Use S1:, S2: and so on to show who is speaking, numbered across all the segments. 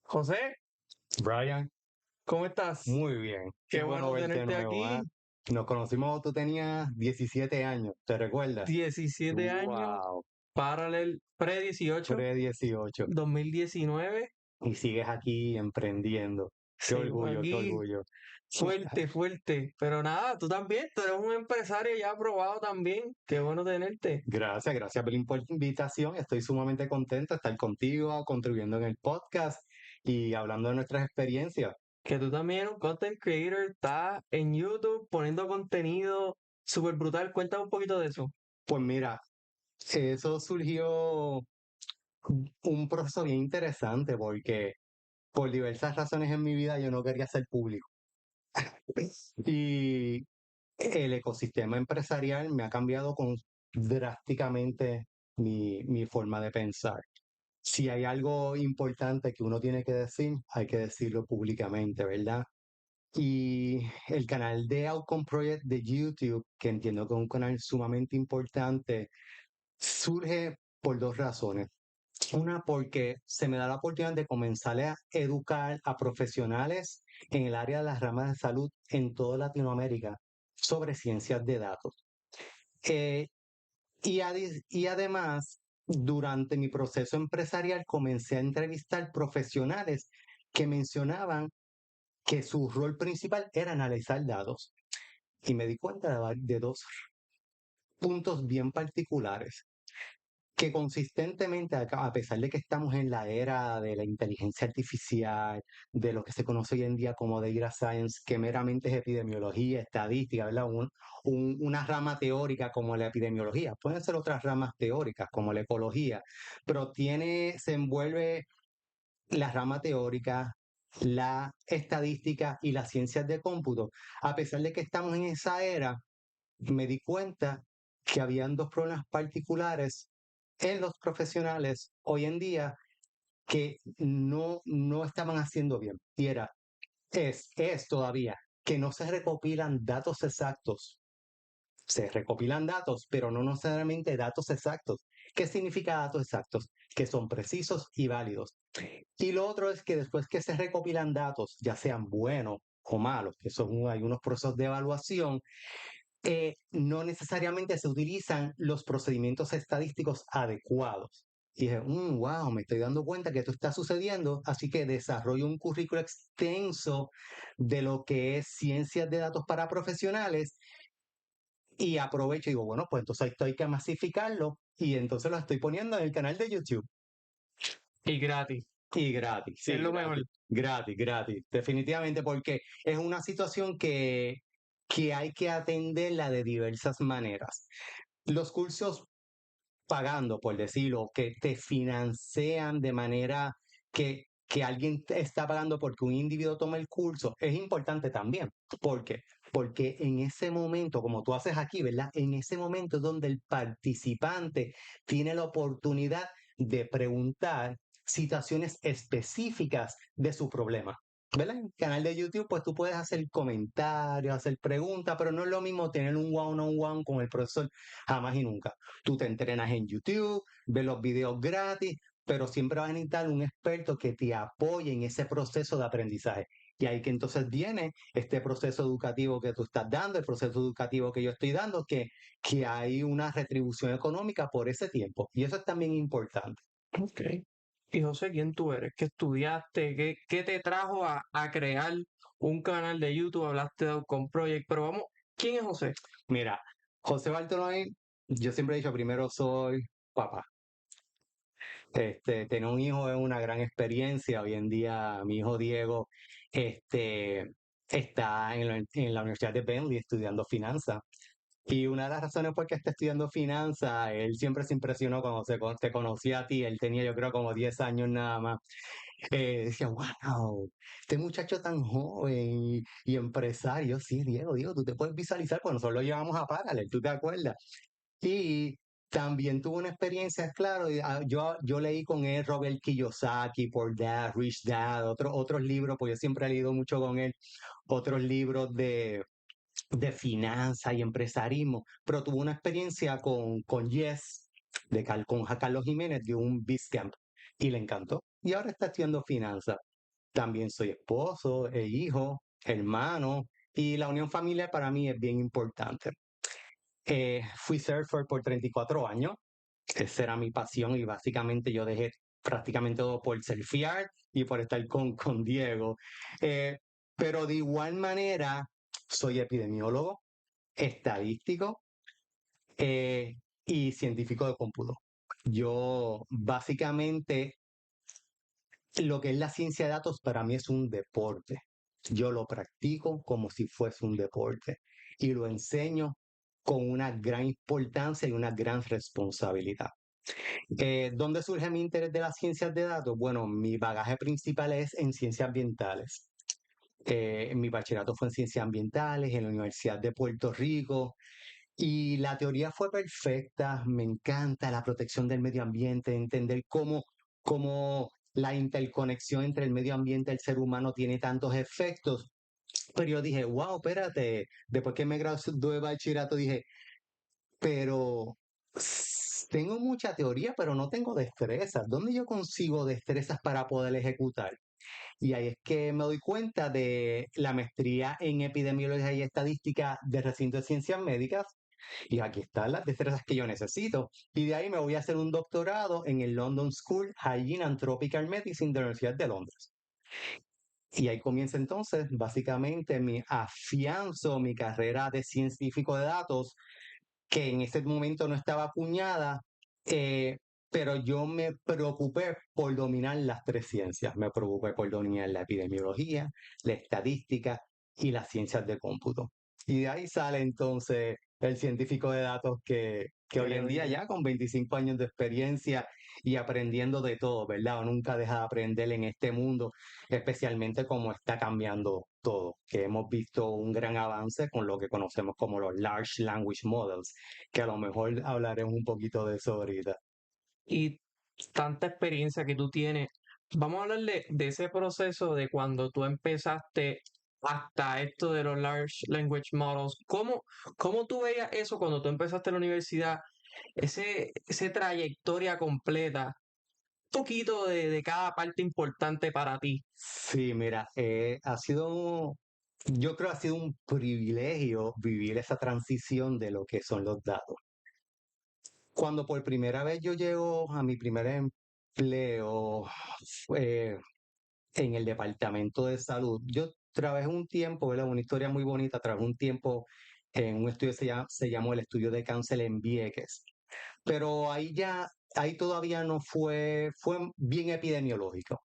S1: José,
S2: Brian,
S1: ¿cómo estás?
S2: muy bien. Qué
S1: Qué
S2: bueno
S1: bueno
S2: verte de
S1: tenerte
S2: nuevo, ¿ah?
S1: aquí.
S2: Nos conocimos, tú tenías 17 años, ¿te recuerdas?
S1: 17 años,
S2: Wow,
S1: Paralel pre-18,
S2: pre-18.
S1: 2019.
S2: Y sigues aquí emprendiendo. Qué
S1: Seguimos
S2: orgullo, qué
S1: aquí
S2: orgullo.
S1: fuerte, fuerte. Pero nada, tú también, tú eres un empresario ya aprobado también. Qué bueno tenerte.
S2: Gracias, gracias por la invitación. Estoy sumamente contento de estar contigo, contribuyendo en el podcast y hablando de nuestras experiencias.
S1: Que tú también eres un content creator, estás en YouTube poniendo contenido súper brutal. Cuéntame un poquito de eso.
S2: Pues mira, eso surgió un proceso bien interesante porque por diversas razones en mi vida yo no quería ser público. Y el ecosistema empresarial me ha cambiado drásticamente mi forma de pensar. Si hay algo importante que uno tiene que decir, hay que decirlo públicamente, ¿verdad? Y el canal de Outcome Project de YouTube, que entiendo que es un canal sumamente importante, surge por dos razones. Una, porque se me da la oportunidad de comenzar a educar a profesionales en el área de las ramas de salud en toda Latinoamérica sobre ciencias de datos. Eh, y además, durante mi proceso empresarial, comencé a entrevistar profesionales que mencionaban que su rol principal era analizar datos. Y me di cuenta de dos puntos bien particulares que consistentemente, a pesar de que estamos en la era de la inteligencia artificial, de lo que se conoce hoy en día como data science, que meramente es epidemiología, estadística, ¿verdad? Una rama teórica como la epidemiología. Pueden ser otras ramas teóricas como la ecología, pero se envuelve la rama teórica, la estadística y las ciencias de cómputo. A pesar de que estamos en esa era, me di cuenta que habían dos problemas particulares en los profesionales hoy en día que no estaban haciendo bien. Y es todavía que no se recopilan datos exactos. Se recopilan datos, pero no necesariamente datos exactos. ¿Qué significa datos exactos? Que son precisos y válidos. Y lo otro es que después que se recopilan datos, ya sean buenos o malos, que son hay unos procesos de evaluación, no necesariamente se utilizan los procedimientos estadísticos adecuados. Y dije, wow, me estoy dando cuenta que esto está sucediendo, así que desarrollo un currículo extenso de lo que es ciencias de datos para profesionales y aprovecho y digo, bueno, pues entonces esto hay que masificarlo y entonces lo estoy poniendo en el canal de YouTube.
S1: Y gratis,
S2: Y gratis,
S1: es
S2: sí,
S1: lo mejor.
S2: gratis, gratis, gratis, definitivamente, porque es una situación que hay que atenderla de diversas maneras. Los cursos pagando, por decirlo, que te financian de manera que alguien te está pagando porque un individuo toma el curso, es importante también. ¿Por qué? Porque en ese momento, como tú haces aquí, ¿verdad? En ese momento es donde el participante tiene la oportunidad de preguntar situaciones específicas de su problema. ¿Verdad? En el canal de YouTube, pues tú puedes hacer comentarios, hacer preguntas, pero no es lo mismo tener un one-on-one con el profesor jamás y nunca. Tú te entrenas en YouTube, ves los videos gratis, pero siempre vas a necesitar un experto que te apoye en ese proceso de aprendizaje. Y ahí que entonces viene este proceso educativo que tú estás dando, el proceso educativo que yo estoy dando, que hay una retribución económica por ese tiempo. Y eso es también importante.
S1: Ok. Y José, ¿quién tú eres? ¿Qué estudiaste? ¿Qué te trajo a crear un canal de YouTube? Hablaste de Outcome Project, pero vamos, ¿quién es José?
S2: Mira, José Bartolomé, yo siempre he dicho, primero soy papá. Tener un hijo es una gran experiencia. Hoy en día, mi hijo Diego, está en la Universidad de Bentley estudiando finanzas. Y una de las razones por qué está estudiando finanzas, él siempre se impresionó cuando te conocía a ti. Él tenía, yo creo, como 10 años nada más. Decía, wow, este muchacho tan joven y empresario. Sí, Diego, tú te puedes visualizar, pues nosotros lo llevamos a Parallel, ¿tú te acuerdas? Y también tuve una experiencia, claro, yo leí con él Robert Kiyosaki, Poor Dad, Rich Dad, otros libros, pues yo siempre he leído mucho con él, otros libros de finanzas y empresarismo, pero tuve una experiencia con Yes, con Carlos Jiménez, de un Camp y le encantó. Y ahora está estudiando finanzas. También soy esposo e hijo, hermano, y la unión familiar para mí es bien importante. Fui surfer por 34 años, esa era mi pasión y básicamente yo dejé prácticamente todo por surfear y por estar con Diego. Eh, pero de igual manera, soy epidemiólogo, estadístico eh, y científico de cómputo. Yo básicamente lo que es la ciencia de datos para mí es un deporte. Yo lo practico como si fuese un deporte y lo enseño con una gran importancia y una gran responsabilidad. ¿Dónde surge mi interés de las ciencias de datos? Bueno, mi bagaje principal es en ciencias ambientales. Mi bachillerato fue en ciencias ambientales en la Universidad de Puerto Rico y la teoría fue perfecta. Me encanta la protección del medio ambiente, entender cómo la interconexión entre el medio ambiente y el ser humano tiene tantos efectos. Pero yo dije, wow, espérate, después que me gradué de bachillerato dije, pero tengo mucha teoría, pero no tengo destrezas. ¿Dónde yo consigo destrezas para poder ejecutar? Y ahí es que me doy cuenta de la maestría en epidemiología y estadística de recinto de ciencias médicas. Y aquí están las destrezas que yo necesito. Y de ahí me voy a hacer un doctorado en el London School Hygiene and Tropical Medicine de la Universidad de Londres. Y ahí comienza entonces, básicamente, mi afianzo, mi carrera de científico de datos que en ese momento no estaba acuñada, eh, pero yo me preocupé por dominar las tres ciencias. Me preocupé por dominar la epidemiología, la estadística y las ciencias de cómputo. Y de ahí sale entonces el científico de datos que hoy en día ya con 25 años de experiencia y aprendiendo de todo, ¿verdad? Nunca deja de aprender en este mundo, especialmente como está cambiando todo, que hemos visto un gran avance con lo que conocemos como los Large Language Models, que a lo mejor hablaremos un poquito de eso ahorita.
S1: Y tanta experiencia que tú tienes, vamos a hablar de ese proceso de cuando tú empezaste hasta esto de los Large Language Models. ¿Cómo tú veías eso cuando tú empezaste en la universidad? Ese trayectoria completa, un poquito de cada parte importante para ti.
S2: Sí, mira, yo creo que ha sido un privilegio vivir esa transición de lo que son los datos. Cuando por primera vez yo llego a mi primer empleo, fue en el departamento de salud. Yo trabajé un tiempo, ¿verdad? Una historia muy bonita, trabajé un tiempo en un estudio se llamó el estudio de cáncer en Vieques, pero ahí todavía no fue bien epidemiológico.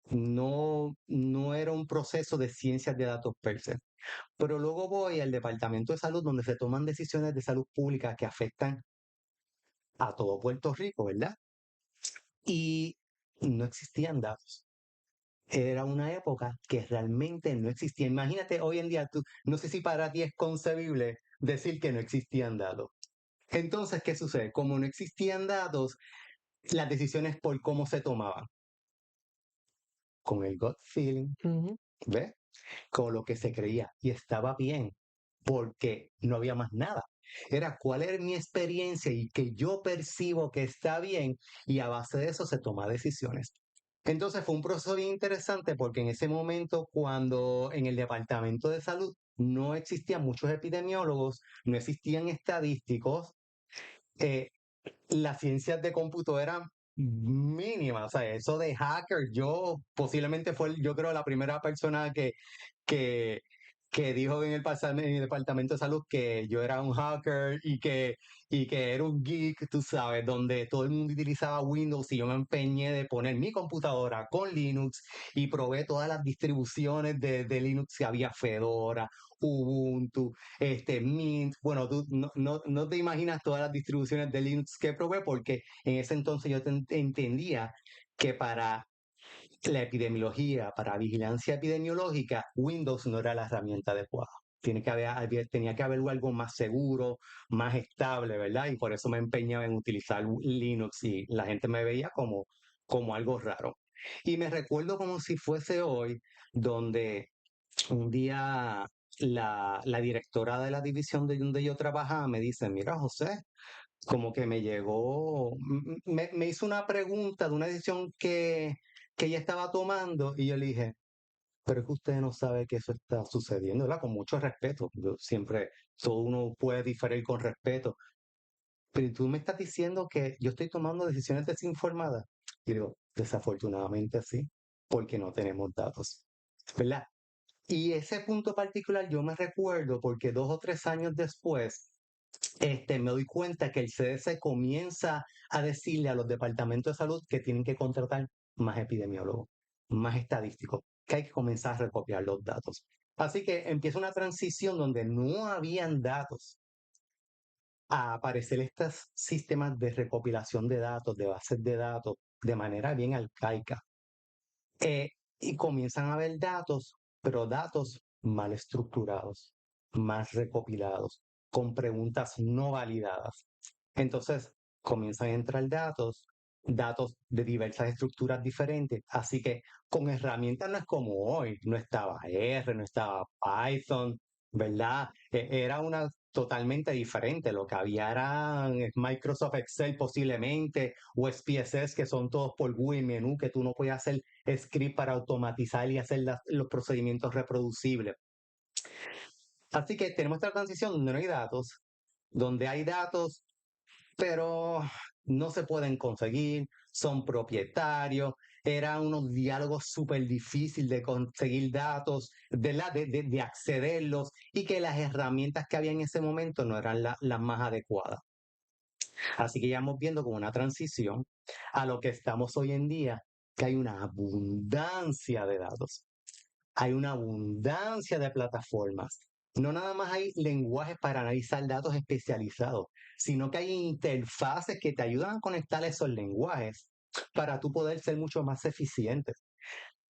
S2: No era un proceso de ciencias de datos per se. Pero luego voy al departamento de salud donde se toman decisiones de salud pública que afectan a todo Puerto Rico, ¿verdad? Y no existían datos. Era una época que realmente no existía. Imagínate hoy en día, no sé si para ti es concebible decir que no existían datos. Entonces, ¿qué sucede? Como no existían datos, las decisiones por cómo se tomaban, con el gut feeling,
S1: Ujú.
S2: ¿ves? Con lo que se creía. Y estaba bien, porque no había más nada. Era cuál era mi experiencia y que yo percibo que está bien y a base de eso se toma decisiones. Entonces fue un proceso bien interesante porque en ese momento, cuando en el departamento de salud no existían muchos epidemiólogos, no existían estadísticos, eh, las ciencias de cómputo eran mínimas. O sea, eso de hacker, yo posiblemente yo creo, la primera persona que, que dijo en el departamento de salud que yo era un hacker y que era un geek, tú sabes, donde todo el mundo utilizaba Windows y yo me empeñé de poner mi computadora con Linux y probé todas las distribuciones de Linux que había: Fedora, Ubuntu, Mint. Bueno, tú no te imaginas todas las distribuciones de Linux que probé porque en ese entonces yo entendía que para la epidemiología, para vigilancia epidemiológica, Windows no era la herramienta adecuada. Tenía que haber algo más seguro, más estable, ¿verdad? Y por eso me empeñaba en utilizar Linux y la gente me veía como algo raro. Y me recuerdo como si fuese hoy, donde un día la directora de la división de donde yo trabajaba me dice: mira, José, como que me llegó, me hizo una pregunta de una decisión que ella estaba tomando y yo le dije, pero es que usted no sabe que eso está sucediendo, ¿verdad? Con mucho respeto. Yo siempre, todo uno puede diferir con respeto, pero tú me estás diciendo que yo estoy tomando decisiones desinformadas. Y digo, desafortunadamente sí, porque no tenemos datos, ¿verdad? Y ese punto particular yo me recuerdo porque 2 o 3 años después, me doy cuenta que el CDC comienza a decirle a los departamentos de salud que tienen que contratar más epidemiólogos, más estadísticos, que hay que comenzar a recopilar los datos. Así que empieza una transición donde no habían datos a aparecer estos sistemas de recopilación de datos, de bases de datos, de manera bien arcaica. Eh, y comienzan a haber datos, pero datos mal estructurados, mal recopilados, con preguntas no validadas. Entonces, comienzan a entrar datos de diversas estructuras diferentes. Así que con herramientas no es como hoy, no estaba R, no estaba Python, ¿verdad? Era una totalmente diferente. Lo que había era Microsoft Excel posiblemente, o SPSS, que son todos por GUI menú, que tú no puedes hacer script para automatizar y hacer los procedimientos reproducibles. Así que tenemos esta transición donde no hay datos, donde hay datos pero no se pueden conseguir, son propietarios, eran unos diálogos súper difíciles de conseguir datos, de accederlos y que las herramientas que había en ese momento no eran las más adecuadas. Así que ya vamos viendo como una transición a lo que estamos hoy en día, que hay una abundancia de datos, hay una abundancia de plataformas. No nada más hay lenguajes para analizar datos especializados, sino que hay interfaces que te ayudan a conectar esos lenguajes para tú poder ser mucho más eficiente.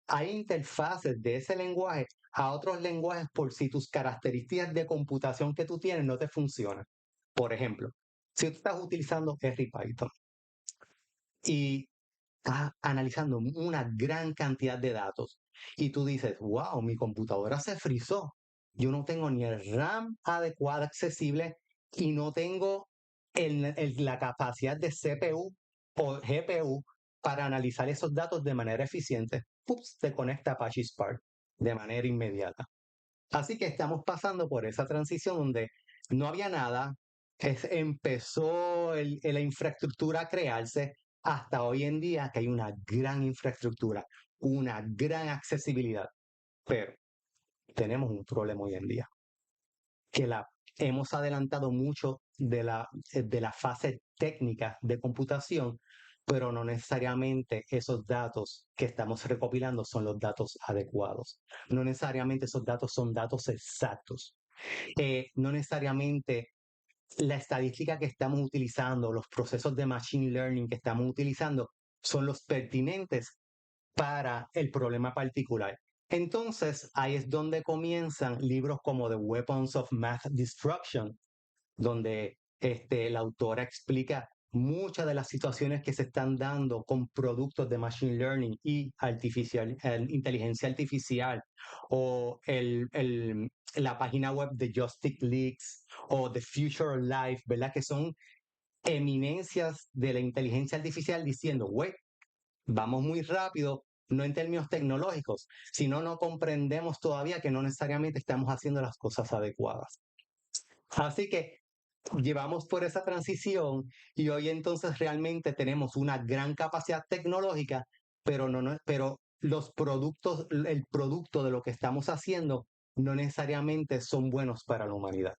S2: Hay interfaces de ese lenguaje a otros lenguajes por si tus características de computación que tú tienes no te funcionan. Por ejemplo, si tú estás utilizando R y Python y estás analizando una gran cantidad de datos y tú dices, wow, mi computadora se frizó. Yo no tengo ni el RAM adecuado, accesible y no tengo la capacidad de CPU o GPU para analizar esos datos de manera eficiente. Ups, te conecta Apache Spark de manera inmediata. Así que estamos pasando por esa transición donde no había nada, empezó la infraestructura a crearse hasta hoy en día que hay una gran infraestructura, una gran accesibilidad, pero tenemos un problema hoy en día, que hemos adelantado mucho de la fase técnica de computación, pero no necesariamente esos datos que estamos recopilando son los datos adecuados. No necesariamente esos datos son datos exactos. No necesariamente la estadística que estamos utilizando, los procesos de machine learning que estamos utilizando son los pertinentes para el problema particular. Entonces, ahí es donde comienzan libros como The Weapons of Math Destruction, donde la autora explica muchas de las situaciones que se están dando con productos de machine learning y inteligencia artificial, o la página web de Justice Leaks o The Future of Life, ¿verdad? Que son eminencias de la inteligencia artificial diciendo, güey, vamos muy rápido, no en términos tecnológicos, sino no comprendemos todavía que no necesariamente estamos haciendo las cosas adecuadas. Así que llevamos por esa transición y hoy entonces realmente tenemos una gran capacidad tecnológica, pero los productos, el producto de lo que estamos haciendo no necesariamente son buenos para la humanidad.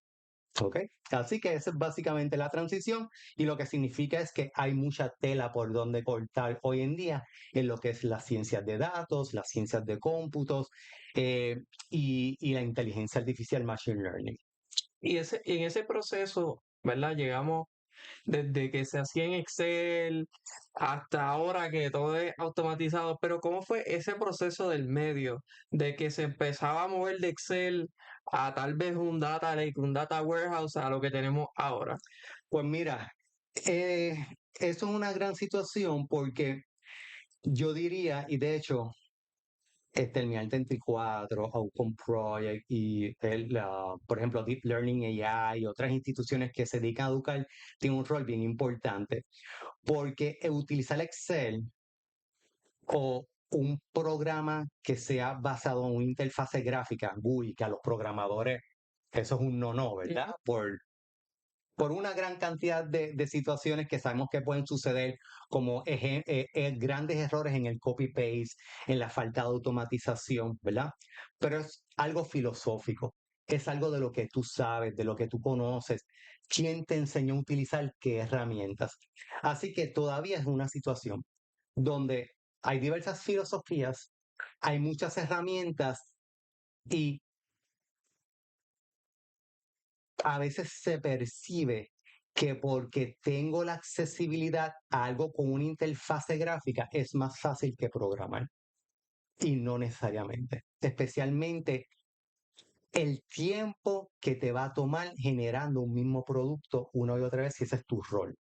S2: ¿Ok? Así que esa es básicamente la transición y lo que significa es que hay mucha tela por donde cortar hoy en día en lo que es las ciencias de datos, las ciencias de cómputos y la inteligencia artificial machine learning.
S1: Y en ese proceso, ¿verdad? Llegamos desde que se hacía en Excel hasta ahora que todo es automatizado, pero ¿cómo fue ese proceso del medio, de que se empezaba a mover de Excel a tal vez un data lake, un data warehouse, a lo que tenemos ahora?
S2: Pues mira, eso es una gran situación porque yo diría, y de hecho, el MIAL 34, Outcome Project y, por ejemplo, Deep Learning AI y otras instituciones que se dedican a educar tienen un rol bien importante porque utilizar Excel o un programa que sea basado en una interfase gráfica, GUI, que a los programadores eso es un no-no, ¿verdad? Por una gran cantidad de situaciones que sabemos que pueden suceder, como grandes errores en el copy-paste, en la falta de automatización, ¿verdad? Pero es algo filosófico, es algo de lo que tú sabes, de lo que tú conoces, quién te enseñó a utilizar qué herramientas. Así que todavía es una situación donde hay diversas filosofías, hay muchas herramientas y a veces se percibe que porque tengo la accesibilidad a algo con una interfase gráfica es más fácil que programar. Y no necesariamente. Especialmente el tiempo que te va a tomar generando un mismo producto una y otra vez si ese es tu rol.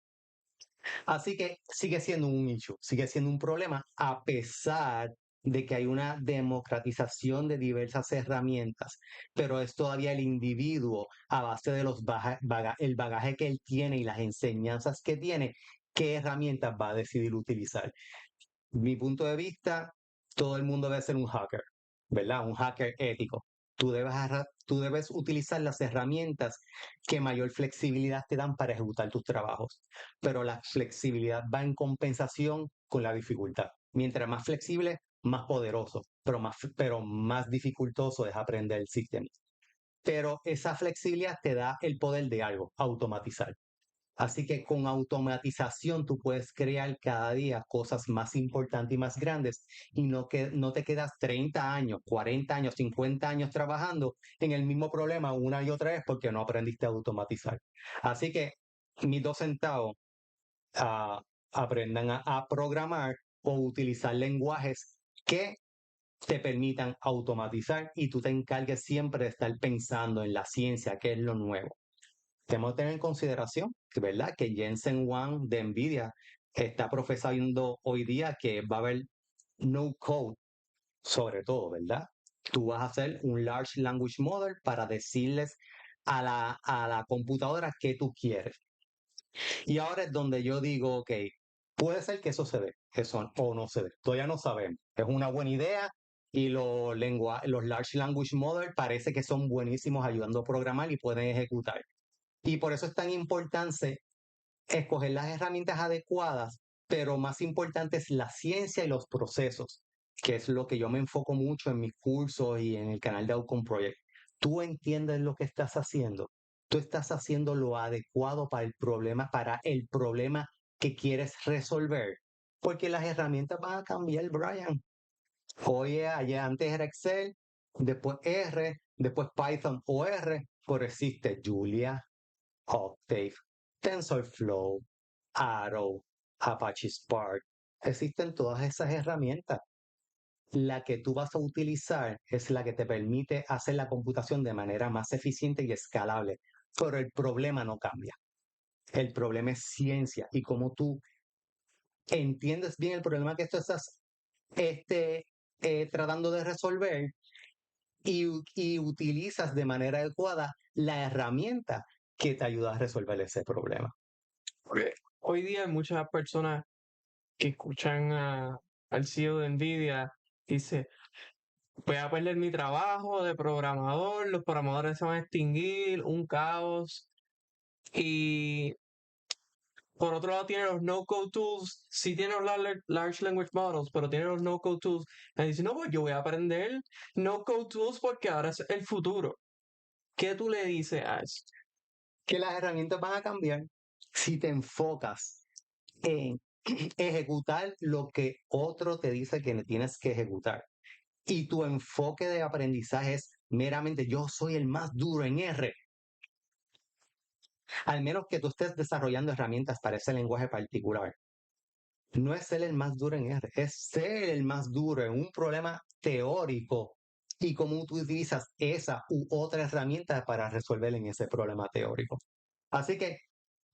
S2: Así que sigue siendo un issue, sigue siendo un problema, a pesar de que hay una democratización de diversas herramientas, pero es todavía el individuo, a base de el bagaje que él tiene y las enseñanzas que tiene, qué herramientas va a decidir utilizar. Mi punto de vista, todo el mundo debe ser un hacker, ¿verdad? Un hacker ético. Tú debes utilizar las herramientas que mayor flexibilidad te dan para ejecutar tus trabajos, pero la flexibilidad va en compensación con la dificultad. Mientras más flexible, más poderoso, pero más dificultoso es aprender el sistema. Pero esa flexibilidad te da el poder de algo, automatizar. Así que con automatización tú puedes crear cada día cosas más importantes y más grandes y no te quedas 30 años, 40 años, 50 años trabajando en el mismo problema una y otra vez porque no aprendiste a automatizar. Así que mis 2 centavos, ah, aprendan a programar o utilizar lenguajes que te permitan automatizar y tú te encargues siempre de estar pensando en la ciencia, que es lo nuevo. Tenemos que tener en consideración, ¿verdad? Que Jensen Huang de NVIDIA está profesando hoy día que va a haber no code, sobre todo, ¿verdad? Tú vas a hacer un Large Language Model para decirles a la computadora qué tú quieres. Y ahora es donde yo digo, ok, puede ser que eso se dé, eso o no se dé, todavía no sabemos. Es una buena idea y los Large Language Model parece que son buenísimos ayudando a programar y pueden ejecutar. Y por eso es tan importante escoger las herramientas adecuadas, pero más importante es la ciencia y los procesos, que es lo que yo me enfoco mucho en mis cursos y en el canal de Outcome Project. Tú entiendes lo que estás haciendo. Tú estás haciendo lo adecuado para el problema que quieres resolver. Porque las herramientas van a cambiar, Brian. Oye, allá antes era Excel, después R, después Python o R, pero existe Julia, Octave, TensorFlow, Arrow, Apache Spark. Existen todas esas herramientas. La que tú vas a utilizar es la que te permite hacer la computación de manera más eficiente y escalable. Pero el problema no cambia. El problema es ciencia y cómo tú entiendes bien el problema que tú estás este, tratando de resolver y utilizas de manera adecuada la herramienta que te ayuda a resolver ese problema.
S1: Porque hoy día hay muchas personas que escuchan al CEO de Nvidia, dice, voy a perder mi trabajo de programador, los programadores se van a extinguir, un caos. Y por otro lado tiene los no-code tools, sí tiene los large language models, pero tiene los no-code tools. Y dice, no, pues yo voy a aprender no-code tools porque ahora es el futuro. ¿Qué tú le dices a eso?
S2: Que las herramientas van a cambiar si te enfocas en ejecutar lo que otro te dice que tienes que ejecutar. Y tu enfoque de aprendizaje es meramente yo soy el más duro en R. Al menos que tú estés desarrollando herramientas para ese lenguaje particular. No es ser el más duro en R, es ser el más duro en un problema teórico y cómo tú utilizas esa u otra herramienta para resolver en ese problema teórico. Así que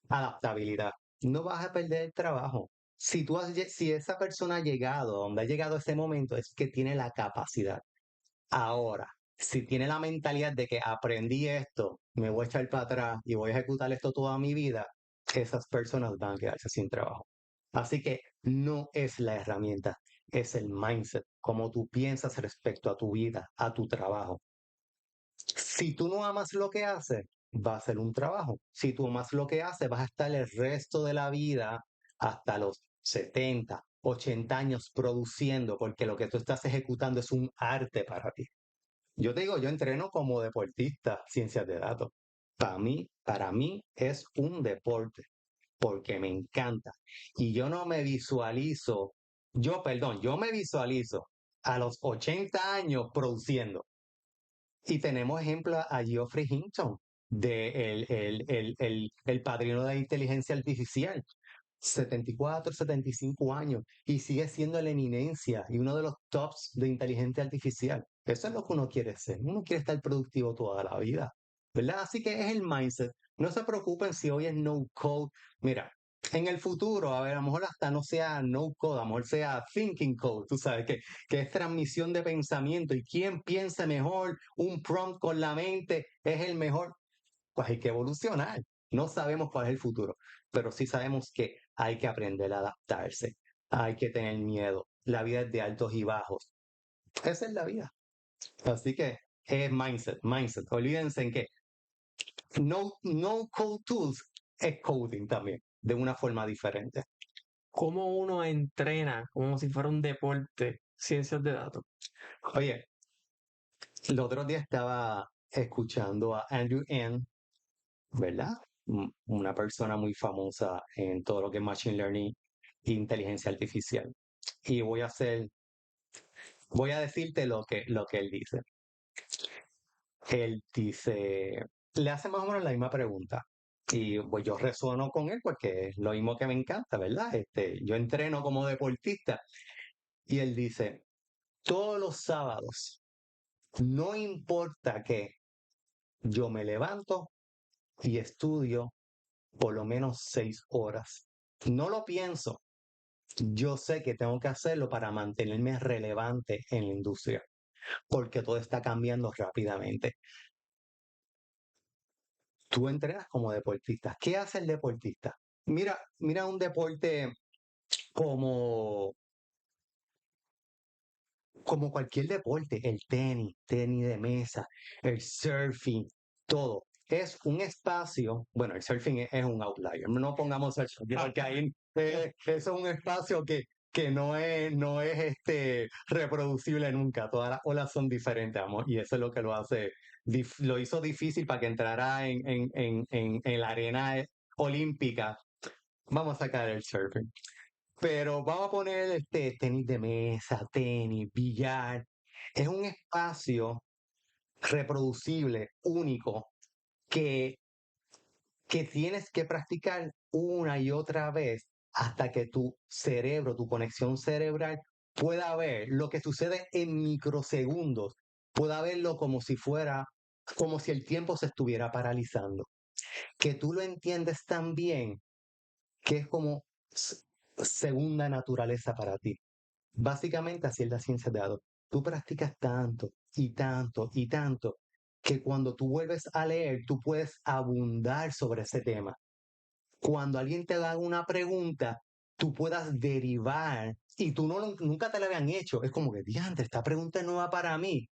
S2: adaptabilidad. No vas a perder el trabajo. Si esa persona ha llegado, donde ha llegado ese momento, es que tiene la capacidad. Ahora, si tiene la mentalidad de que aprendí esto, me voy a echar para atrás y voy a ejecutar esto toda mi vida, esas personas van a quedarse sin trabajo. Así que no es la herramienta, es el mindset, cómo tú piensas respecto a tu vida, a tu trabajo. Si tú no amas lo que haces, va a ser un trabajo. Si tú amas lo que haces, vas a estar el resto de la vida hasta los 70, 80 años produciendo, porque lo que tú estás ejecutando es un arte para ti. Yo te digo, yo entreno como deportista, ciencias de datos. Para mí es un deporte, porque me encanta. Y yo no me visualizo, yo me visualizo a los 80 años produciendo. Y tenemos ejemplo a Geoffrey Hinton, de el padrino de la inteligencia artificial, 74, 75 años, y sigue siendo la eminencia y uno de los tops de inteligencia artificial. Eso es lo que uno quiere ser. Uno quiere estar productivo toda la vida, ¿verdad? Así que es el mindset. No se preocupen si hoy es no code. Mira, en el futuro, a ver, a lo mejor hasta no sea no code, a lo mejor sea thinking code, tú sabes, que es transmisión de pensamiento y quién piensa mejor, un prompt con la mente es el mejor. Pues hay que evolucionar. No sabemos cuál es el futuro, pero sí sabemos que hay que aprender a adaptarse, hay que tener miedo. La vida es de altos y bajos. Esa es la vida. Así que es mindset, mindset. Olvídense en que no code tools es coding también, de una forma diferente.
S1: ¿Cómo uno entrena como si fuera un deporte ciencias de datos?
S2: Oye, el otro día estaba escuchando a Andrew Ng, ¿verdad? Una persona muy famosa en todo lo que es Machine Learning e inteligencia artificial. Y voy a decirte lo que él dice. Él dice, le hace más o menos la misma pregunta. Y pues yo resueno con él porque es lo mismo que me encanta, ¿verdad? Yo entreno como deportista. Y él dice, todos los sábados, no importa que yo me levanto y estudio por lo menos 6 horas. No lo pienso. Yo sé que tengo que hacerlo para mantenerme relevante en la industria, porque todo está cambiando rápidamente. Tú entrenas como deportista. ¿Qué hace el deportista? Mira un deporte como, como cualquier deporte, el tenis de mesa, el surfing, todo. Es un espacio, bueno, el surfing es un outlier, no pongamos el surfing, porque ahí eso es un espacio que no es reproducible nunca, todas las olas son diferentes, amor, y eso es lo que lo hace, lo hizo difícil para que entrara en la arena olímpica. Vamos a sacar el surfing. Pero vamos a poner tenis de mesa, tenis, billar. Es un espacio reproducible, único, que, que tienes que practicar una y otra vez hasta que tu cerebro, tu conexión cerebral, pueda ver lo que sucede en microsegundos, pueda verlo como si fuera, como si el tiempo se estuviera paralizando. Que tú lo entiendes tan bien que es como segunda naturaleza para ti. Básicamente así es la ciencia de datos. Tú practicas tanto y tanto y tanto que cuando tú vuelves a leer, tú puedes abundar sobre ese tema. Cuando alguien te haga una pregunta, tú puedas derivar y tú nunca te la habían hecho. Es como que, diantre, esta pregunta es nueva para mí.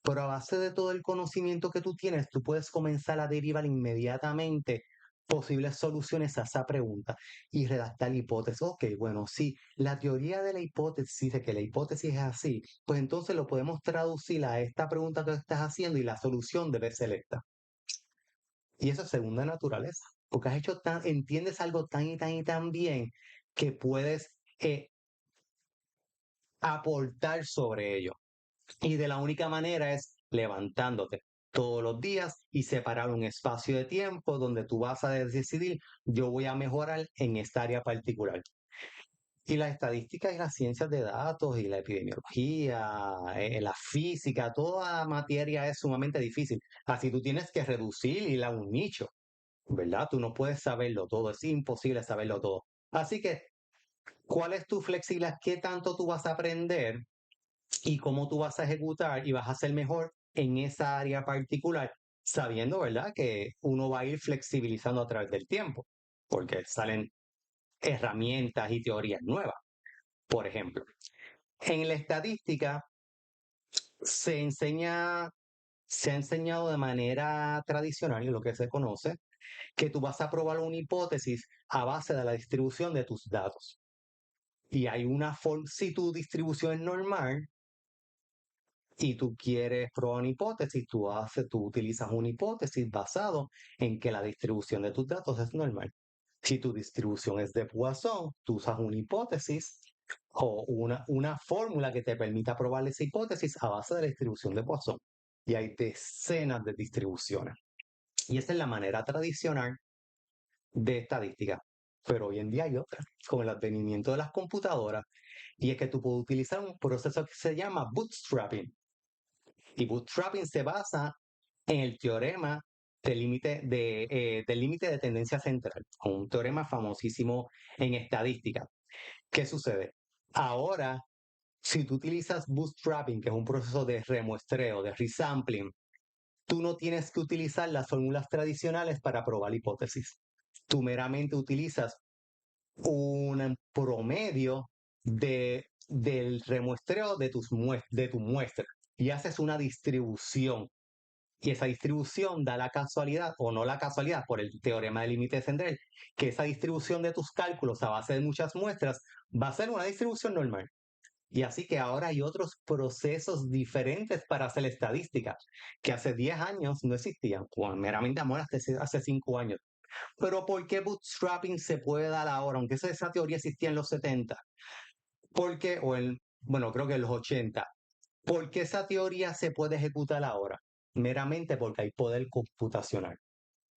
S2: Pero a base de todo el conocimiento que tú tienes, tú puedes comenzar a derivar inmediatamente posibles soluciones a esa pregunta y redactar la hipótesis. Ok, bueno, si la teoría de la hipótesis dice que la hipótesis es así, pues entonces lo podemos traducir a esta pregunta que estás haciendo y la solución debe ser esta. Y eso es segunda naturaleza, porque entiendes algo tan y tan y tan bien que puedes aportar sobre ello. Y de la única manera es levantándote todos los días y separar un espacio de tiempo donde tú vas a decidir, yo voy a mejorar en esta área particular. Y la estadística y las ciencias de datos y la epidemiología, la física, toda materia es sumamente difícil. Así tú tienes que reducir y ir a un nicho, ¿verdad? Tú no puedes saberlo todo, es imposible saberlo todo. Así que, ¿cuál es tu flexibilidad? ¿Qué tanto tú vas a aprender y cómo tú vas a ejecutar y vas a ser mejor en esa área particular, sabiendo, ¿verdad?, que uno va a ir flexibilizando a través del tiempo, porque salen herramientas y teorías nuevas, por ejemplo. En la estadística se enseña, se ha enseñado de manera tradicional, y lo que se conoce, que tú vas a probar una hipótesis a base de la distribución de tus datos. Y hay una forma, si tu distribución es normal y tú quieres probar una hipótesis, tú utilizas una hipótesis basado en que la distribución de tus datos es normal. Si tu distribución es de Poisson, tú usas una hipótesis o una fórmula que te permita probar esa hipótesis a base de la distribución de Poisson. Y hay decenas de distribuciones. Y esa es la manera tradicional de estadística. Pero hoy en día hay otra, con el advenimiento de las computadoras, y es que tú puedes utilizar un proceso que se llama bootstrapping. Y bootstrapping se basa en el teorema del límite de tendencia central, un teorema famosísimo en estadística. ¿Qué sucede? Ahora, si tú utilizas bootstrapping, que es un proceso de remuestreo, de resampling, tú no tienes que utilizar las fórmulas tradicionales para probar la hipótesis. Tú meramente utilizas un promedio del remuestreo de tu muestra y haces una distribución. Y esa distribución da la casualidad, o no la casualidad, por el teorema del límite central, que esa distribución de tus cálculos a base de muchas muestras va a ser una distribución normal. Y así que ahora hay otros procesos diferentes para hacer estadística, que hace 10 años no existían, o meramente amor hace 5 años. Pero ¿por qué bootstrapping se puede dar ahora? Aunque esa teoría existía en los 70. ¿Por qué? Bueno, creo que en los 80. ¿Por qué esa teoría se puede ejecutar ahora? Meramente porque hay poder computacional.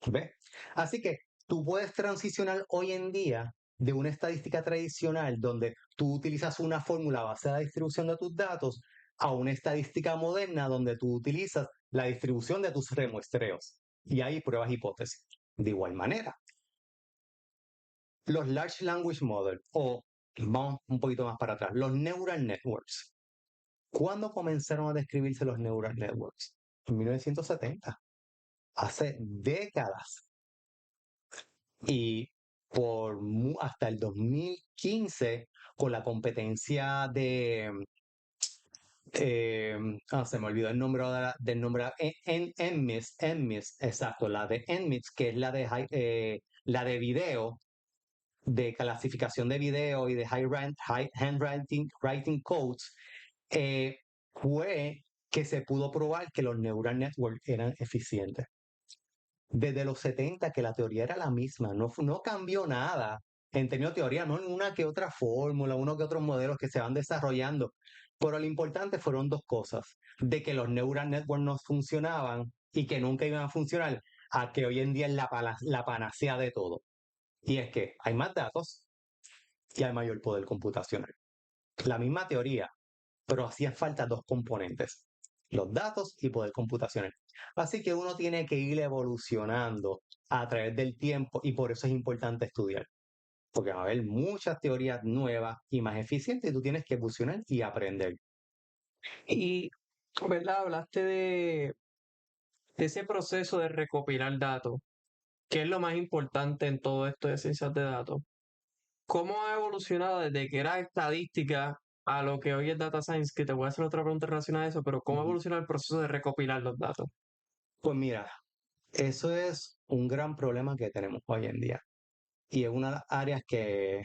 S2: ¿Ves? Así que tú puedes transicionar hoy en día de una estadística tradicional donde tú utilizas una fórmula basada en la distribución de tus datos a una estadística moderna donde tú utilizas la distribución de tus remuestreos. Y hay pruebas hipótesis. De igual manera, los Large Language Models, o vamos un poquito más para atrás, los Neural Networks. ¿Cuándo comenzaron a describirse los Neural Networks? En 1970, hace décadas. Y hasta el 2015, con la competencia se me olvidó el nombre del nombre, NMIS, exacto, la de NMIS, que es la de video, de clasificación de video y de high handwriting codes, eh, fue que se pudo probar que los neural networks eran eficientes. Desde los 70 que la teoría era la misma, no cambió nada. En términos de teoría, no en una que otra fórmula, uno que otros modelos que se van desarrollando. Pero lo importante fueron dos cosas: de que los neural networks no funcionaban y que nunca iban a funcionar, a que hoy en día es la panacea de todo. Y es que hay más datos y hay mayor poder computacional. La misma teoría, pero hacían falta dos componentes: los datos y poder computacional. Así que uno tiene que ir evolucionando a través del tiempo, y por eso es importante estudiar, porque va a haber muchas teorías nuevas y más eficientes y tú tienes que evolucionar y aprender.
S1: Y, ¿verdad? Hablaste de ese proceso de recopilar datos, que es lo más importante en todo esto de ciencias de datos. ¿Cómo ha evolucionado desde que era estadística a lo que hoy es data science? Que te voy a hacer otra pregunta relacionada a eso, pero ¿cómo ha
S2: Ujú.
S1: evolucionado el proceso de recopilar los datos?
S2: Pues mira, eso es un gran problema que tenemos hoy en día. Y es una de las áreas que,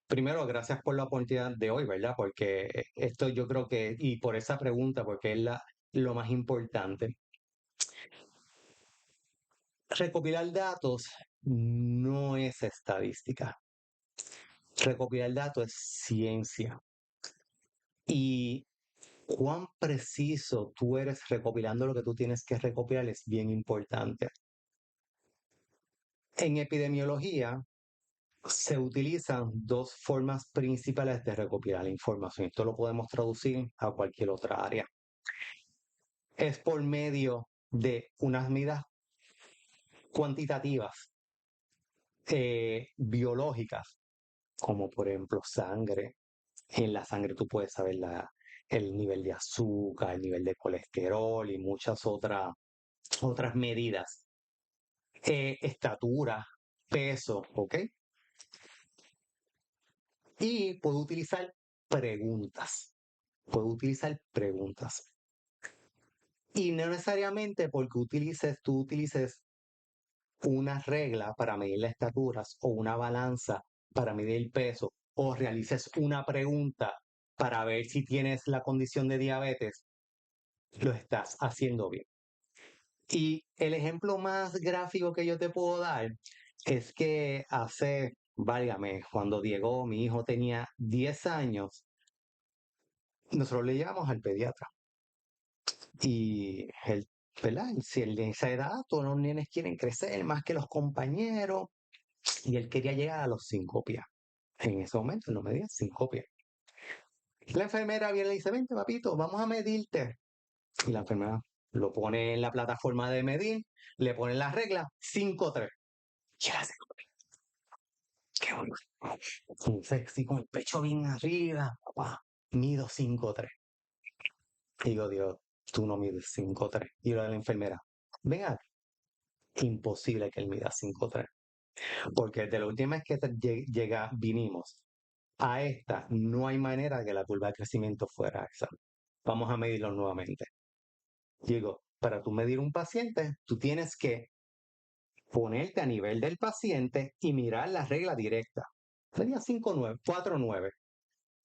S2: primero, gracias por la oportunidad de hoy, ¿verdad? Porque esto yo creo que, y por esa pregunta, porque es lo más importante. Recopilar datos no es estadística. Recopilar datos es ciencia. Y cuán preciso tú eres recopilando lo que tú tienes que recopilar es bien importante. En epidemiología se utilizan dos formas principales de recopilar la información. Esto lo podemos traducir a cualquier otra área. Es por medio de unas medidas cuantitativas, biológicas, como por ejemplo sangre. En la sangre tú puedes saber el nivel de azúcar, el nivel de colesterol y muchas otras medidas. Estatura, peso, ¿ok? Y puedo utilizar preguntas. puedo utilizar preguntas. Y no necesariamente porque tú utilices una regla para medir las estaturas o una balanza para medir el peso o realices una pregunta para ver si tienes la condición de diabetes, lo estás haciendo bien. Y el ejemplo más gráfico que yo te puedo dar es que válgame, cuando Diego, mi hijo, tenía 10 años, nosotros le llevamos al pediatra. Y él, ¿verdad? Si él de esa edad, todos los nenes quieren crecer más que los compañeros, y él quería llegar a los 5 pies. En ese momento no medía 5 pies. La enfermera viene y le dice, vente papito, vamos a medirte. Y la enfermera lo pone en la plataforma de medir, le pone las reglas, 5'3". Y él hace, qué bueno. Sexy, con el pecho bien arriba, papá, mido 5'3". Y digo, Dios, tú no mides 5'3". Y lo de la enfermera, venga, imposible que él mida 5'3". Porque de la última vez que vinimos a esta, no hay manera de que la curva de crecimiento fuera esa. Vamos a medirlo nuevamente. Digo, para tú medir un paciente, tú tienes que ponerte a nivel del paciente y mirar la regla directa. Tenía 5'9", 4'9".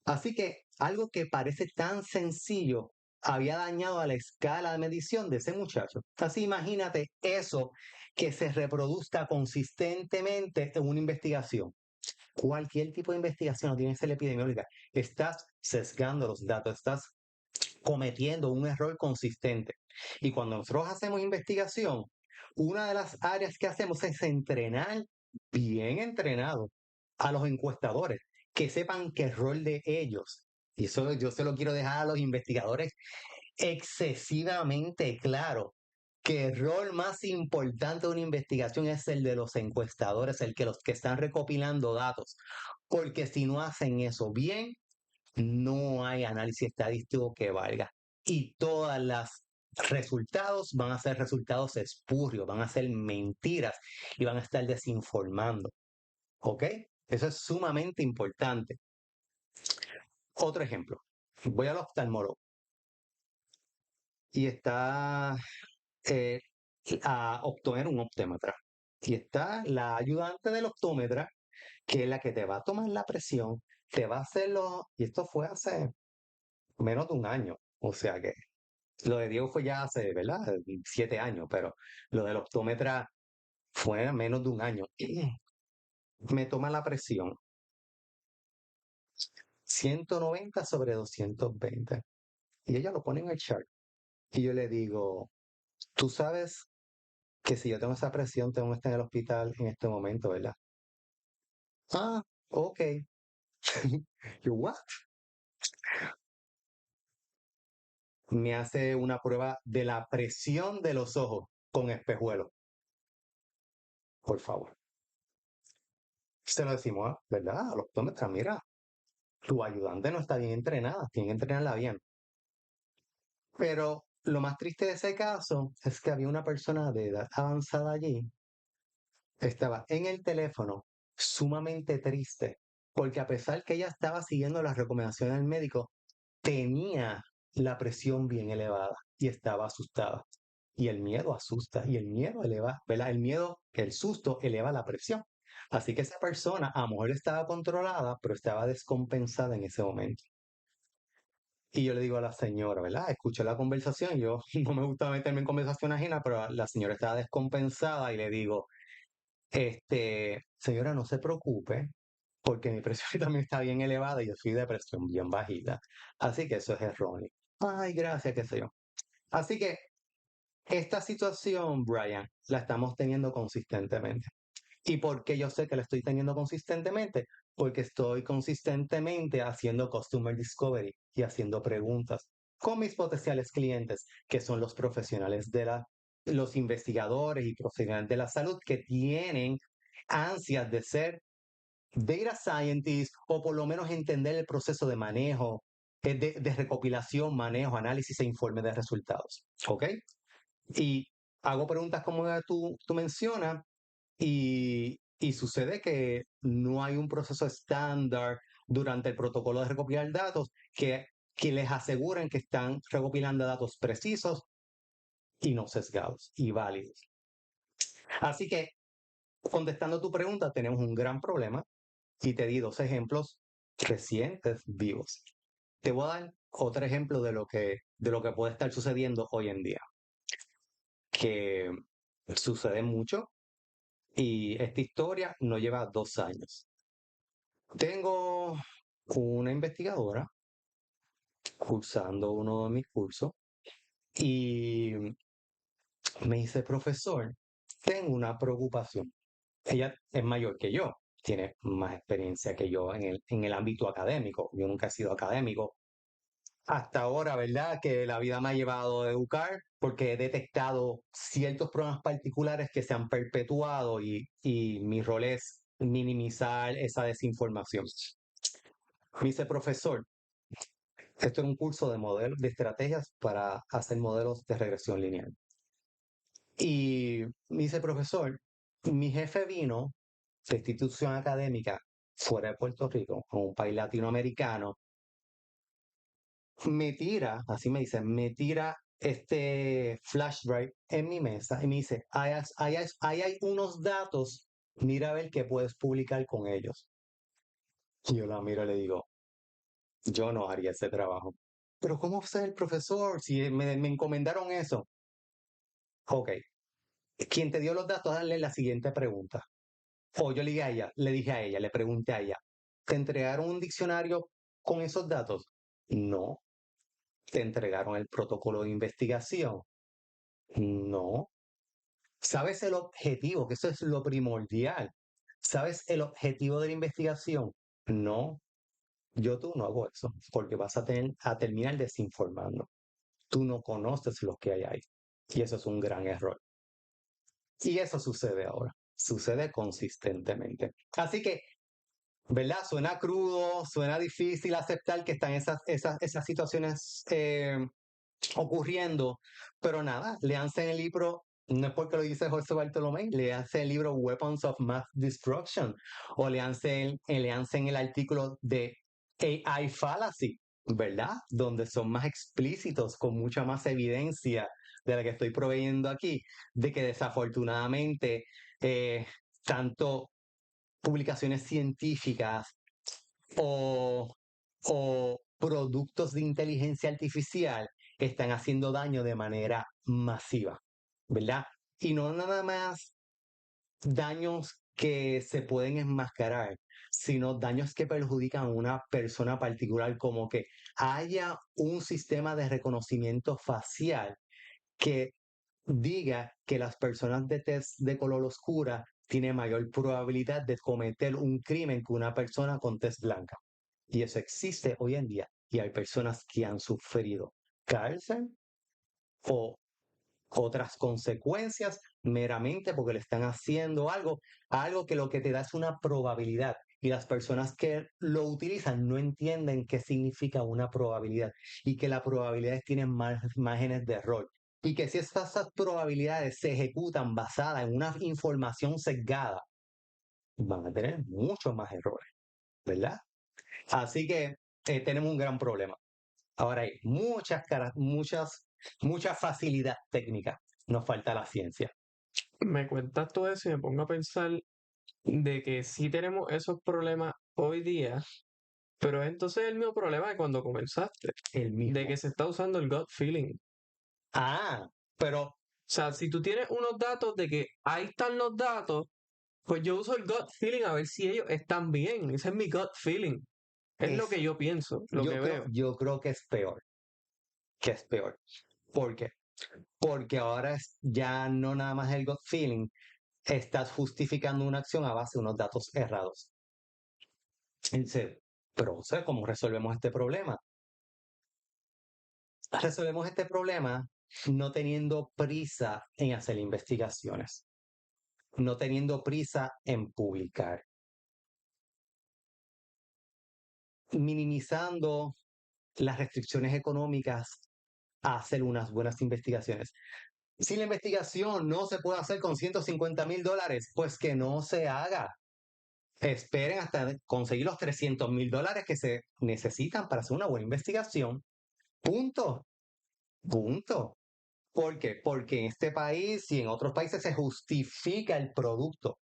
S2: Así que algo que parece tan sencillo había dañado a la escala de medición de ese muchacho. Así imagínate eso que se reproduzca consistentemente en una investigación. Cualquier tipo de investigación, no tiene que ser epidemiológica, estás sesgando los datos, estás cometiendo un error consistente. Y cuando nosotros hacemos investigación, una de las áreas que hacemos es entrenar, bien entrenado, a los encuestadores, que sepan qué rol de ellos. Y eso yo se lo quiero dejar a los investigadores excesivamente claro, que el rol más importante de una investigación es el de los encuestadores, el que los que están recopilando datos. Porque si no hacen eso bien, no hay análisis estadístico que valga. Y todas las resultados van a ser resultados espurios, van a ser mentiras y van a estar desinformando. ¿Ok? Eso es sumamente importante. Otro ejemplo. Voy al oftalmólogo y está a obtener un optómetra. Y está la ayudante del optómetra, que es la que te va a tomar la presión, te va a hacerlo, y esto fue hace menos de un año, o sea que lo de Diego fue ya hace, ¿verdad? 7 años, pero lo del optómetra fue menos de un año. Me toma la presión, 190/220, y ella lo pone en el chart. Y yo le digo, tú sabes que si yo tengo esa presión, tengo que estar en el hospital en este momento, ¿verdad? Ah, ok. Yo, what? Me hace una prueba de la presión de los ojos con espejuelos, por favor. Se lo decimos, ¿verdad? Al optómetra, mira, tu ayudante no está bien entrenada, tiene que entrenarla bien. Pero lo más triste de ese caso es que había una persona de edad avanzada allí, estaba en el teléfono sumamente triste, porque a pesar que ella estaba siguiendo las recomendaciones del médico, tenía la presión bien elevada y estaba asustada. Y el miedo asusta y el miedo eleva, ¿verdad? El susto eleva la presión. Así que esa persona a lo mejor estaba controlada, pero estaba descompensada en ese momento. Y yo le digo a la señora, ¿verdad? Escuché la conversación, yo no me gusta meterme en conversación ajena, pero la señora estaba descompensada y le digo, señora, no se preocupe, porque mi presión también está bien elevada y yo soy de presión bien bajita. Así que eso es erróneo. Ay, gracias, qué sé yo. Así que esta situación, Brian, la estamos teniendo consistentemente. ¿Y por qué yo sé que la estoy teniendo consistentemente? Porque estoy consistentemente haciendo Customer Discovery y haciendo preguntas con mis potenciales clientes, que son los profesionales los investigadores y profesionales de la salud que tienen ansias de ser data scientists o por lo menos entender el proceso de manejo, de recopilación, manejo, análisis e informe de resultados. ¿Ok? Y hago preguntas como tú mencionas y sucede que no hay un proceso estándar durante el protocolo de recopilar datos que les aseguren que están recopilando datos precisos y no sesgados y válidos. Así que, contestando tu pregunta, tenemos un gran problema y te di dos ejemplos recientes vivos. Te voy a dar otro ejemplo de lo que puede estar sucediendo hoy en día, que sucede mucho y esta historia no lleva 2 años. Tengo una investigadora cursando uno de mis cursos y me dice, profesor, tengo una preocupación. Ella es mayor que yo, tiene más experiencia que yo en el ámbito académico. Yo nunca he sido académico. Hasta ahora, ¿verdad? Que la vida me ha llevado a educar porque he detectado ciertos problemas particulares que se han perpetuado y mi rol es minimizar esa desinformación. Me dice, profesor, esto es un curso de modelos, de estrategias para hacer modelos de regresión lineal. Y me dice, profesor, mi jefe vino de institución académica fuera de Puerto Rico, a un país latinoamericano, me tira, así me dice, me tira este flash drive en mi mesa y me dice, ahí hay unos datos, mira a ver qué puedes publicar con ellos. Y yo la miro y le digo, yo no haría ese trabajo. Pero ¿cómo sé el profesor si me encomendaron eso? Ok, quien te dio los datos, dale la siguiente pregunta. O yo le dije a ella, le pregunté a ella, ¿te entregaron un diccionario con esos datos? No. ¿Te entregaron el protocolo de investigación? No. ¿Sabes el objetivo? Que eso es lo primordial. ¿Sabes el objetivo de la investigación? No. Tú no hago eso, porque vas a terminar desinformando. Tú no conoces lo que hay ahí. Y eso es un gran error. Y eso sucede ahora. Sucede consistentemente. Así que, ¿verdad? Suena crudo, suena difícil aceptar que están esas situaciones ocurriendo, pero nada, leanse el libro, no es porque lo dice José Bartolomé, leanse el libro Weapons of Mass Destruction o leanse en el artículo de AI Fallacy, ¿verdad? Donde son más explícitos, con mucha más evidencia de la que estoy proveyendo aquí, de que desafortunadamente tanto publicaciones científicas o, o productos de inteligencia artificial están haciendo daño de manera masiva, ¿verdad? Y no nada más daños que se pueden enmascarar, sino daños que perjudican a una persona particular, como que haya un sistema de reconocimiento facial que diga que las personas de tez de color oscura tienen mayor probabilidad de cometer un crimen que una persona con tez blanca. Y eso existe hoy en día. Y hay personas que han sufrido cárcel o otras consecuencias meramente porque le están haciendo algo que lo que te da es una probabilidad. Y las personas que lo utilizan no entienden qué significa una probabilidad y que las probabilidades tienen márgenes de error. Y que si esas probabilidades se ejecutan basadas en una información sesgada, van a tener muchos más errores, ¿verdad? Así que tenemos un gran problema. Ahora hay mucha facilidad técnica. Nos falta la ciencia.
S1: Me cuentas todo eso y me pongo a pensar de que sí tenemos esos problemas hoy día, pero entonces el mismo problema de cuando comenzaste,
S2: El
S1: de
S2: mismo.
S1: que se está usando el gut feeling.
S2: Ah, pero
S1: O sea, si tú tienes unos datos de que ahí están los datos, pues yo uso el gut feeling a ver si ellos están bien. Ese es mi gut feeling. Es lo que
S2: es,
S1: yo pienso, lo
S2: yo
S1: que
S2: creo,
S1: veo.
S2: yo creo que es peor. Que es peor. ¿Por qué? Porque ahora ya no nada más el gut feeling, estás justificando una acción a base de unos datos errados. Dice, pero o sea, ¿cómo resolvemos este problema? Resolvemos este problema no teniendo prisa en hacer investigaciones, no teniendo prisa en publicar, minimizando las restricciones económicas a hacer unas buenas investigaciones. Si la investigación no se puede hacer con $150,000, pues que no se haga. Esperen hasta conseguir los $300,000 que se necesitan para hacer una buena investigación Punto, punto. ¿Por qué? Porque en este país y en otros países se justifica el producto.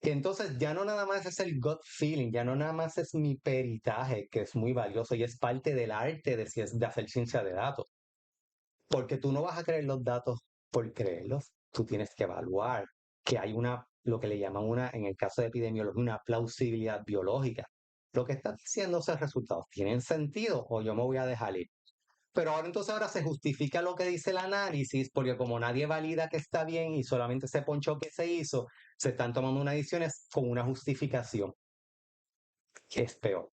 S2: Que entonces ya no nada más es el gut feeling, ya no nada más es mi peritaje, que es muy valioso y es parte del arte de hacer ciencia de datos. Porque tú no vas a creer los datos por creerlos, tú tienes que evaluar que hay lo que le llaman en el caso de epidemiología, una plausibilidad biológica. Lo que están diciendo esos resultados, ¿tienen sentido o yo me voy a dejar ir? Pero ahora se justifica lo que dice el análisis, porque como nadie valida que está bien y solamente se ponchó que se hizo, se están tomando unas decisiones con una justificación, que es peor,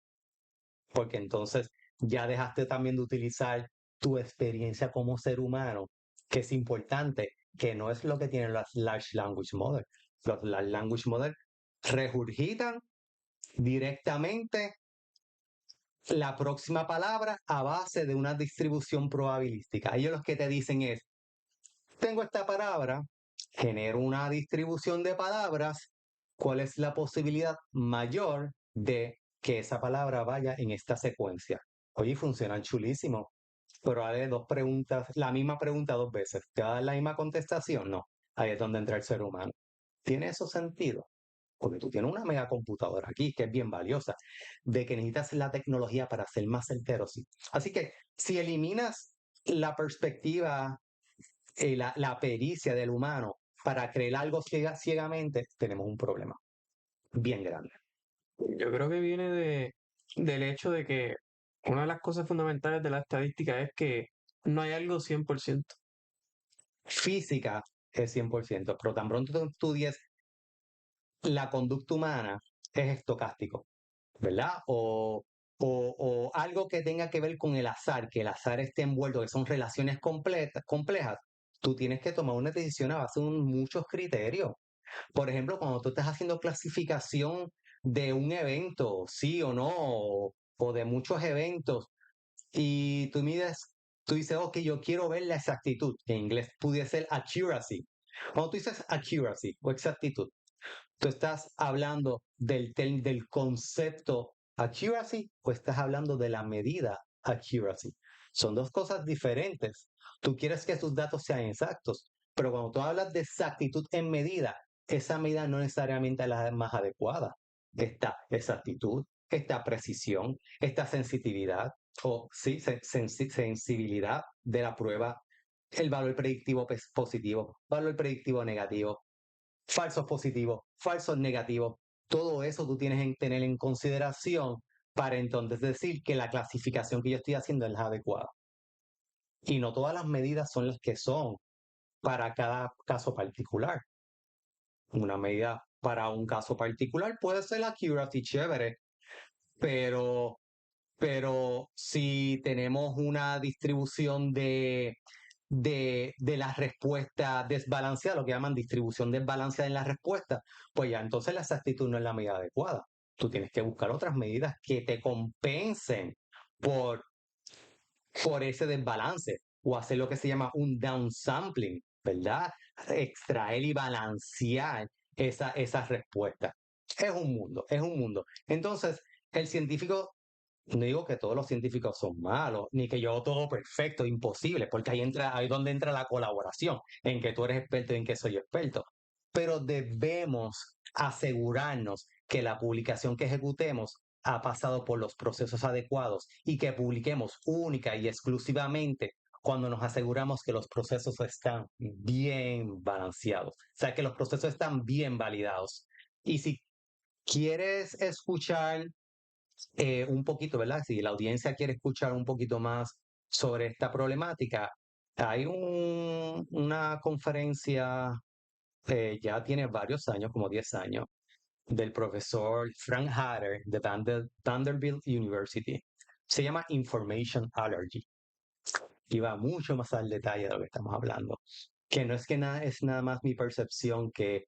S2: porque entonces ya dejaste también de utilizar tu experiencia como ser humano, que es importante, que no es lo que tienen las Large Language Models. Los Large Language Models regurgitan directamente la próxima palabra a base de una distribución probabilística. Ellos los que te dicen es, tengo esta palabra, genero una distribución de palabras, ¿cuál es la posibilidad mayor de que esa palabra vaya en esta secuencia? Oye, funcionan chulísimo, pero haré dos preguntas, la misma pregunta dos veces. ¿Te va a dar la misma contestación? No. Ahí es donde entra el ser humano. ¿Tiene eso sentido? Porque tú tienes una mega computadora aquí que es bien valiosa, de que necesitas la tecnología para ser más certero, sí. Así que si eliminas la perspectiva la pericia del humano para creer algo ciegamente, tenemos un problema bien grande.
S1: Yo creo que viene del hecho de que una de las cosas fundamentales de la estadística es que no hay algo 100%.
S2: Física es 100%, pero tan pronto tú estudies la conducta humana, es estocástico, ¿verdad? O algo que tenga que ver con el azar, que el azar esté envuelto, que son relaciones complejas, tú tienes que tomar una decisión a base de muchos criterios. Por ejemplo, cuando tú estás haciendo clasificación de un evento, sí o no, o de muchos eventos, y tú dices, ok, yo quiero ver la exactitud, que en inglés pudiese ser accuracy. Cuando tú dices accuracy o exactitud, tú estás hablando del concepto accuracy o estás hablando de la medida accuracy. Son dos cosas diferentes. Tú quieres que tus datos sean exactos, pero cuando tú hablas de exactitud en medida, esa medida no necesariamente es la más adecuada. Esta exactitud, esta precisión, esta sensitividad o sí, sensibilidad de la prueba, el valor predictivo positivo, valor predictivo negativo, falsos positivos, falsos negativos. Todo eso tú tienes que tener en consideración para entonces decir que la clasificación que yo estoy haciendo es la adecuada. Y no todas las medidas son las que son para cada caso particular. Una medida para un caso particular puede ser la accuracy chévere, pero, pero si tenemos una distribución de la respuesta desbalanceada, lo que llaman distribución desbalanceada en la respuesta, pues ya entonces la exactitud no es la medida adecuada. Tú tienes que buscar otras medidas que te compensen por, por ese desbalance o hacer lo que se llama un downsampling, ¿verdad? Extraer y balancear esa respuesta. Es un mundo, es un mundo. Entonces, el científico no digo que todos los científicos son malos, ni que yo todo perfecto, imposible, porque ahí donde entra la colaboración, en que tú eres experto y en que soy experto. Pero debemos asegurarnos que la publicación que ejecutemos ha pasado por los procesos adecuados y que publiquemos única y exclusivamente cuando nos aseguramos que los procesos están bien balanceados, o sea, que los procesos están bien validados. Y si quieres escuchar un poquito, ¿verdad? Si la audiencia quiere escuchar un poquito más sobre esta problemática, hay una conferencia, ya tiene varios años, como 10 años, del profesor Frank Hatter de Vanderbilt University. Se llama Information Allergy y va mucho más al detalle de lo que estamos hablando. Que no es que nada, es nada más mi percepción que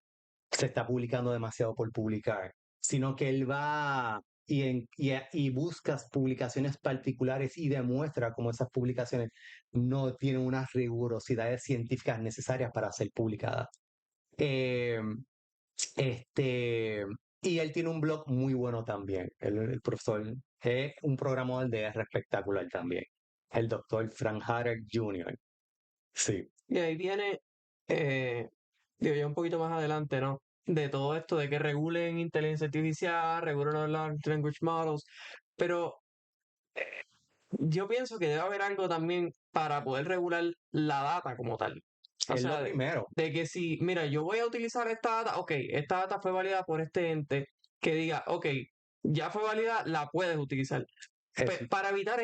S2: se está publicando demasiado por publicar, sino que él va y buscas publicaciones particulares y demuestra cómo esas publicaciones no tienen unas rigurosidades científicas necesarias para ser publicadas. Eh, este, y él tiene un blog muy bueno también. El profesor es un programador de R espectacular también. el doctor Frank Harter Jr. Sí,
S1: Y ahí viene, eh, digo yo un poquito más adelante, ¿no? De todo esto de que regulen inteligencia artificial, regulen los large language models, pero yo pienso que debe haber algo también para poder regular la data como tal. O
S2: es lo
S1: sea,
S2: primero.
S1: de que si, mira, yo voy a utilizar esta data, ok, esta data fue validada por este ente que diga, ok, ya fue validada, la puedes utilizar.
S2: Es,
S1: Para evitar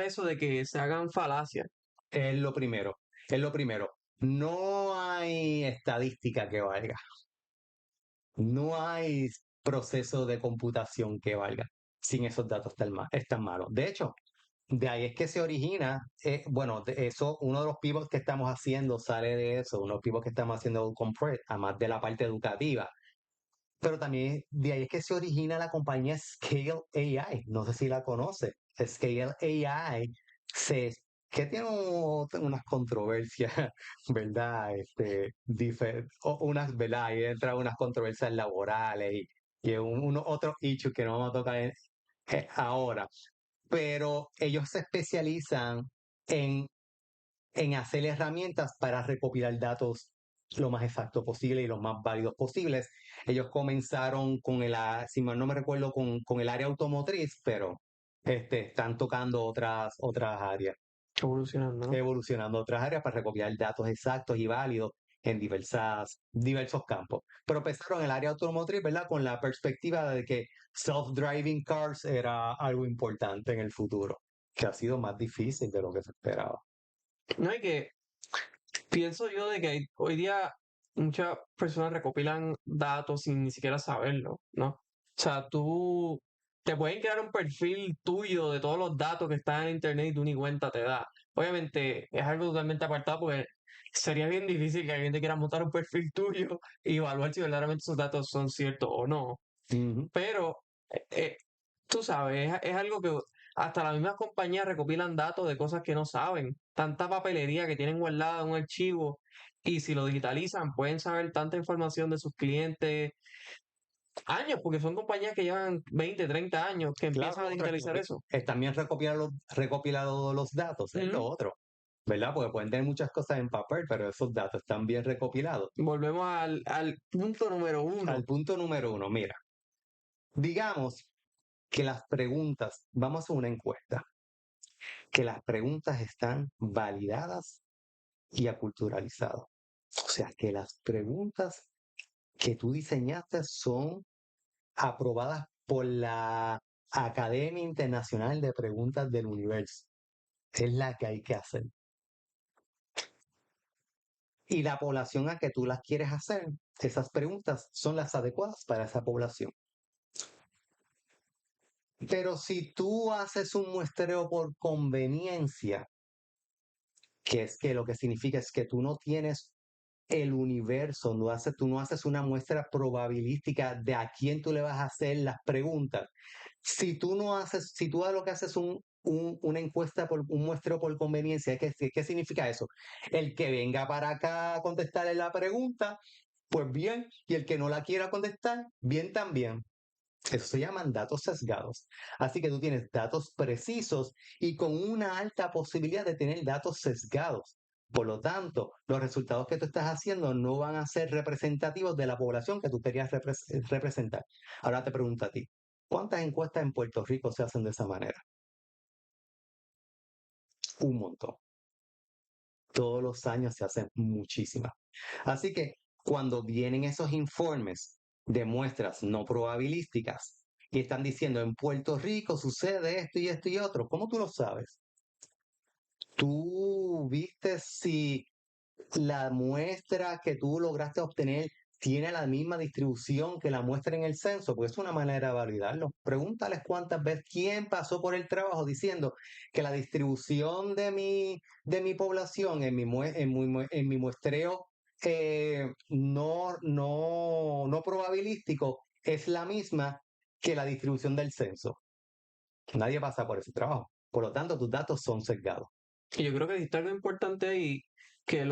S1: eso de que se hagan falacias.
S2: es lo primero. Es lo primero. No hay estadística que valga. No hay proceso de computación que valga sin esos datos tan malos. De hecho, de ahí es que se origina, bueno, de eso, uno de los pivots que estamos haciendo sale de eso, uno de los pivots que estamos haciendo con Pred, además de la parte educativa, pero también de ahí es que se origina la compañía Scale AI, no sé si la conoce. Scale AI se, que tiene unas controversias, ¿verdad? Unas, ¿verdad? Ahí entra unas controversias laborales y otros issues que no vamos a tocar ahora, pero ellos se especializan en, en hacer herramientas para recopilar datos lo más exacto posible y los más válidos posibles. Ellos comenzaron con si mal no me recuerdo, con el área automotriz, pero están tocando otras áreas,
S1: Evolucionando, ¿no?
S2: evolucionando otras áreas para recopilar datos exactos y válidos en diversos campos. Pero empezaron en el área automotriz, ¿verdad? Con la perspectiva de que self-driving cars era algo importante en el futuro, que ha sido más difícil de lo que se esperaba.
S1: No hay que, pienso yo de que hoy día muchas personas recopilan datos sin ni siquiera saberlo, ¿no? O sea, tú te pueden crear un perfil tuyo de todos los datos que están en internet y tú ni cuenta te das. Obviamente es algo totalmente apartado porque sería bien difícil que alguien te quiera montar un perfil tuyo y evaluar si verdaderamente esos datos son ciertos o no.
S2: Ujú.
S1: Pero tú sabes, es algo que hasta las mismas compañías recopilan datos de cosas que no saben. Tanta papelería que tienen guardada en un archivo y si lo digitalizan pueden saber tanta información de sus clientes años, porque son compañías que llevan 20, 30 años que
S2: Claro,
S1: empiezan a
S2: lo otro es
S1: digitalizar
S2: que
S1: eso.
S2: están bien recopilados los datos, es lo
S1: Ujú.
S2: otro, ¿verdad? Porque pueden tener muchas cosas en papel, pero esos datos están bien recopilados.
S1: Volvemos al punto número uno.
S2: Al punto número uno, mira, digamos que las preguntas, vamos a hacer una encuesta, que las preguntas están validadas y aculturalizadas. O sea, que las preguntas que tú diseñaste son aprobadas por la Academia Internacional de Preguntas del Universo. Es la que hay que hacer. Y la población a que tú las quieres hacer, esas preguntas son las adecuadas para esa población. Pero si tú haces un muestreo por conveniencia, que es que lo que significa es que tú no tienes el universo, tú no haces una muestra probabilística de a quién tú le vas a hacer las preguntas. Si tú lo que haces una encuesta un muestreo por conveniencia, ¿qué significa eso? El que venga para acá a contestarle la pregunta, pues bien, y el que no la quiera contestar, bien también. Eso se llaman datos sesgados. Así que tú tienes datos precisos y con una alta posibilidad de tener datos sesgados. Por lo tanto, los resultados que tú estás haciendo no van a ser representativos de la población que tú querías representar. Ahora te pregunto a ti, ¿cuántas encuestas en Puerto Rico se hacen de esa manera? Un montón. Todos los años se hacen muchísimas. Así que cuando vienen esos informes de muestras no probabilísticas y están diciendo en Puerto Rico sucede esto y otro, ¿cómo tú lo sabes? ¿Tú viste si la muestra que tú lograste obtener tiene la misma distribución que la muestra en el censo? Porque es una manera de validarlo. Pregúntales cuántas veces, quién pasó por el trabajo diciendo que la distribución de mi población en mi muestreo no probabilístico es la misma que la distribución del censo. Nadie pasa por ese trabajo. Por lo tanto, tus datos son sesgados.
S1: Y yo creo que está algo importante ahí, que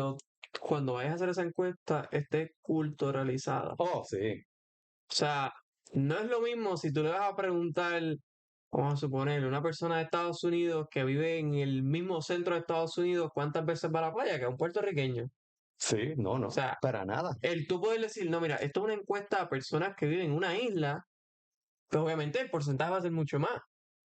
S1: cuando vayas a hacer esa encuesta esté culturalizada.
S2: Oh, sí.
S1: O sea, no es lo mismo si tú le vas a preguntar Vamos a suponer, una persona de Estados Unidos que vive en el mismo centro de Estados Unidos, ¿cuántas veces va a la playa? Que es un puertorriqueño. O
S2: Sí, no, no,
S1: sea,
S2: para nada.
S1: el tú poder decir, no, mira, esto es una encuesta a personas que viven en una isla, pues obviamente el porcentaje va a ser mucho más.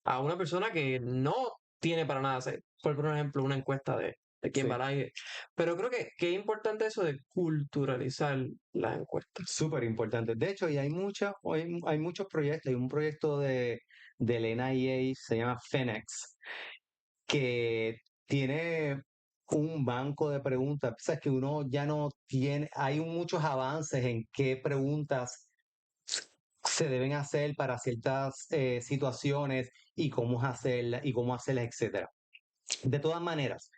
S1: A una persona que no tiene para nada hacer, por ejemplo, una encuesta de quién va
S2: Sí,
S1: al aire. Pero creo que es importante eso de culturalizar las encuestas.
S2: súper importante. De hecho, y hay muchos proyectos. Hay un proyecto del NIA, se llama FENEX, que tiene un banco de preguntas. O sea, es que uno ya no tiene, hay muchos avances en qué preguntas se deben hacer para ciertas situaciones y cómo hacerlas, etcétera. De todas maneras,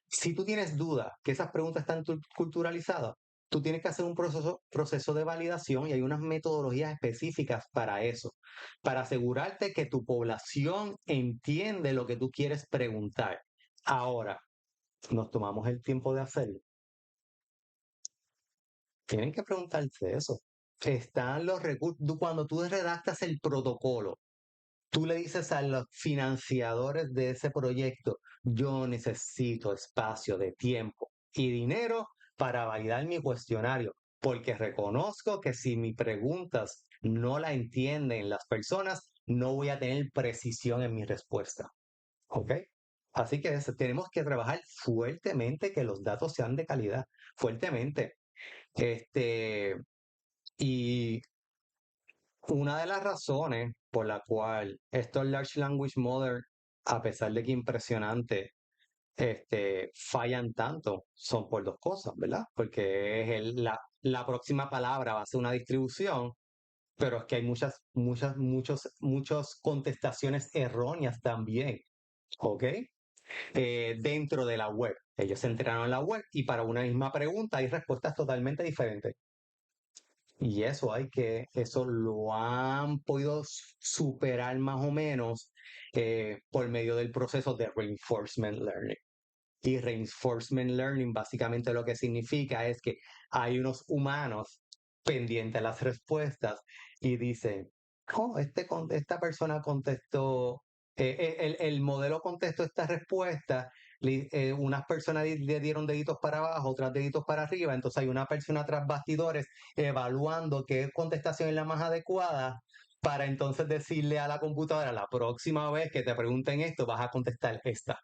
S2: si tú tienes duda que esas preguntas están culturalizadas, tú tienes que hacer un proceso de validación y hay unas metodologías específicas para eso, para asegurarte que tu población entiende lo que tú quieres preguntar. Ahora, nos tomamos el tiempo de hacerlo. Tienen que preguntarse eso. Están los recursos. Cuando tú redactas el protocolo, tú le dices a los financiadores de ese proyecto, yo necesito espacio de tiempo y dinero para validar mi cuestionario, porque reconozco que si mis preguntas no la entienden las personas, no voy a tener precisión en mi respuesta. ¿Ok? Así que tenemos que trabajar fuertemente que los datos sean de calidad, fuertemente. Este, y una de las razones por la cual estos Large Language Models, a pesar de que impresionante, fallan tanto, son por dos cosas, ¿verdad? Porque la próxima palabra va a ser una distribución, pero es que hay muchas contestaciones erróneas también, ¿ok? Dentro de la web. Ellos se entrenaron en la web y para una misma pregunta hay respuestas totalmente diferentes. Y eso lo han podido superar más o menos por medio del proceso de reinforcement learning. Y reinforcement learning básicamente lo que significa es que hay unos humanos pendientes a las respuestas y dicen, oh, esta persona contestó, el modelo contestó esta respuesta, unas personas le dieron deditos para abajo, otras deditos para arriba, entonces hay una persona tras bastidores evaluando qué contestación es la más adecuada para entonces decirle a la computadora, la próxima vez que te pregunten esto, vas a contestar esta.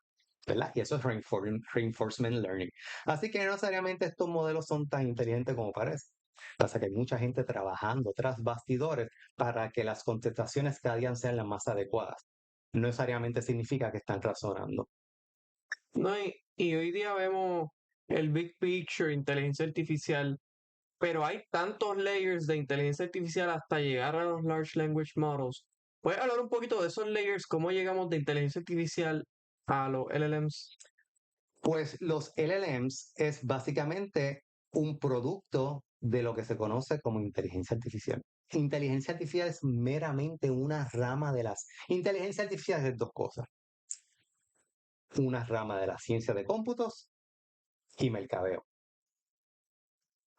S2: ¿Verdad? Y eso es reinforcement learning. Así que no necesariamente estos modelos son tan inteligentes como parece. Pasa que hay mucha gente trabajando tras bastidores para que las contestaciones cada día sean las más adecuadas. No necesariamente significa que están razonando.
S1: ¿No? Y hoy día vemos el big picture, inteligencia artificial, pero hay tantos layers de inteligencia artificial hasta llegar a los large language models. ¿Puedes hablar un poquito de esos layers? ¿Cómo llegamos de inteligencia artificial a los LLMs?
S2: Pues los LLMs es básicamente un producto de lo que se conoce como inteligencia artificial. Inteligencia artificial es meramente una rama de las... Inteligencia artificial es dos cosas. Una rama de la ciencia de cómputos y mercadeo.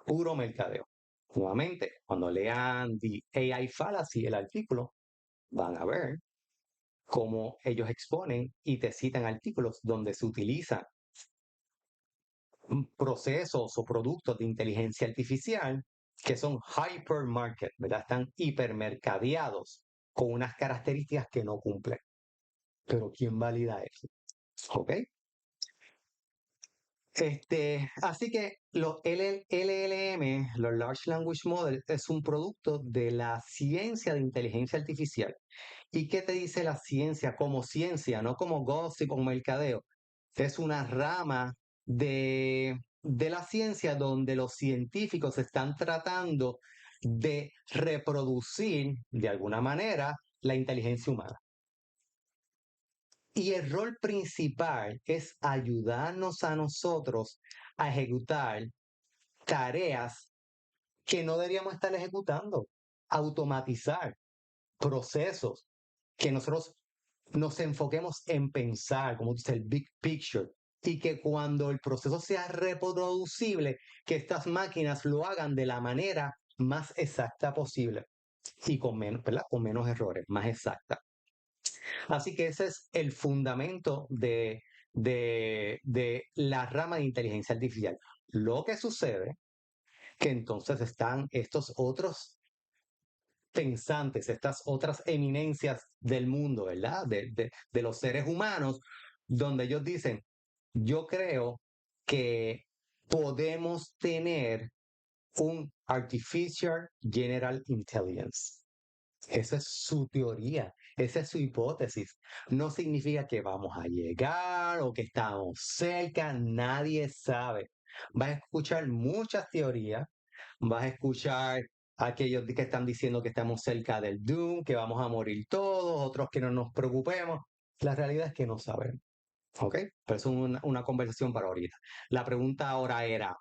S2: Puro mercadeo. Nuevamente, cuando lean The AI Fallacy, el artículo, van a ver cómo ellos exponen y te citan artículos donde se utilizan procesos o productos de inteligencia artificial que son hypermarket, ¿verdad? Están hipermercadeados con unas características que no cumplen. Pero ¿quién valida eso? ¿Ok? Así que los LLM, los Large Language Models, es un producto de la ciencia de inteligencia artificial. ¿Y qué te dice la ciencia como ciencia, no como gossip o mercadeo? Es una rama de la ciencia donde los científicos están tratando de reproducir de alguna manera la inteligencia humana. Y el rol principal es ayudarnos a nosotros a ejecutar tareas que no deberíamos estar ejecutando, automatizar procesos, que nosotros nos enfoquemos en pensar, como dice el big picture, y que cuando el proceso sea reproducible, que estas máquinas lo hagan de la manera más exacta posible y con menos, ¿verdad? Con menos errores, más exacta. Así que ese es el fundamento de la rama de inteligencia artificial. Lo que sucede que entonces están estos otros pensantes, estas otras eminencias del mundo, ¿verdad? De los seres humanos, donde ellos dicen, yo creo que podemos tener un Artificial General Intelligence. Esa es su teoría, esa es su hipótesis. No significa que vamos a llegar o que estamos cerca, nadie sabe. Vas a escuchar muchas teorías, vas a escuchar a aquellos que están diciendo que estamos cerca del doom, que vamos a morir todos, otros que no nos preocupemos. La realidad es que no sabemos, ¿ok? Pero es una conversación para ahorita. La pregunta ahora era,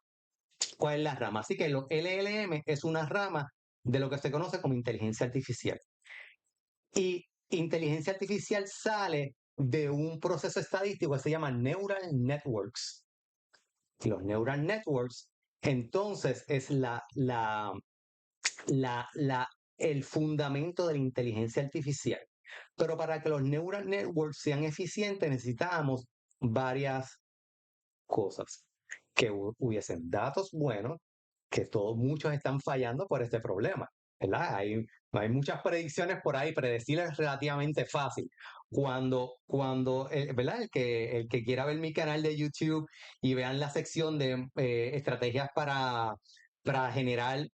S2: ¿cuál es la rama? Así que los LLM es una rama de lo que se conoce como inteligencia artificial. Y inteligencia artificial sale de un proceso estadístico que se llama Neural Networks. Y los Neural Networks, entonces, es el fundamento de la inteligencia artificial. Pero para que los Neural Networks sean eficientes necesitamos varias cosas. Que hubiesen datos buenos, que muchos están fallando por este problema, ¿verdad? Hay muchas predicciones por ahí, predecir es relativamente fácil. ¿Verdad? El que quiera ver mi canal de YouTube y vean la sección de estrategias para generar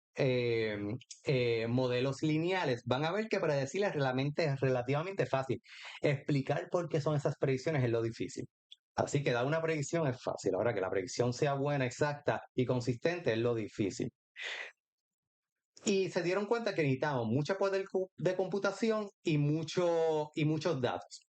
S2: modelos lineales, van a ver que predecir es relativamente fácil. Explicar por qué son esas predicciones es lo difícil. Así que dar una predicción es fácil. Ahora que la predicción sea buena, exacta y consistente es lo difícil. Y se dieron cuenta que necesitamos mucho poder de computación y muchos datos.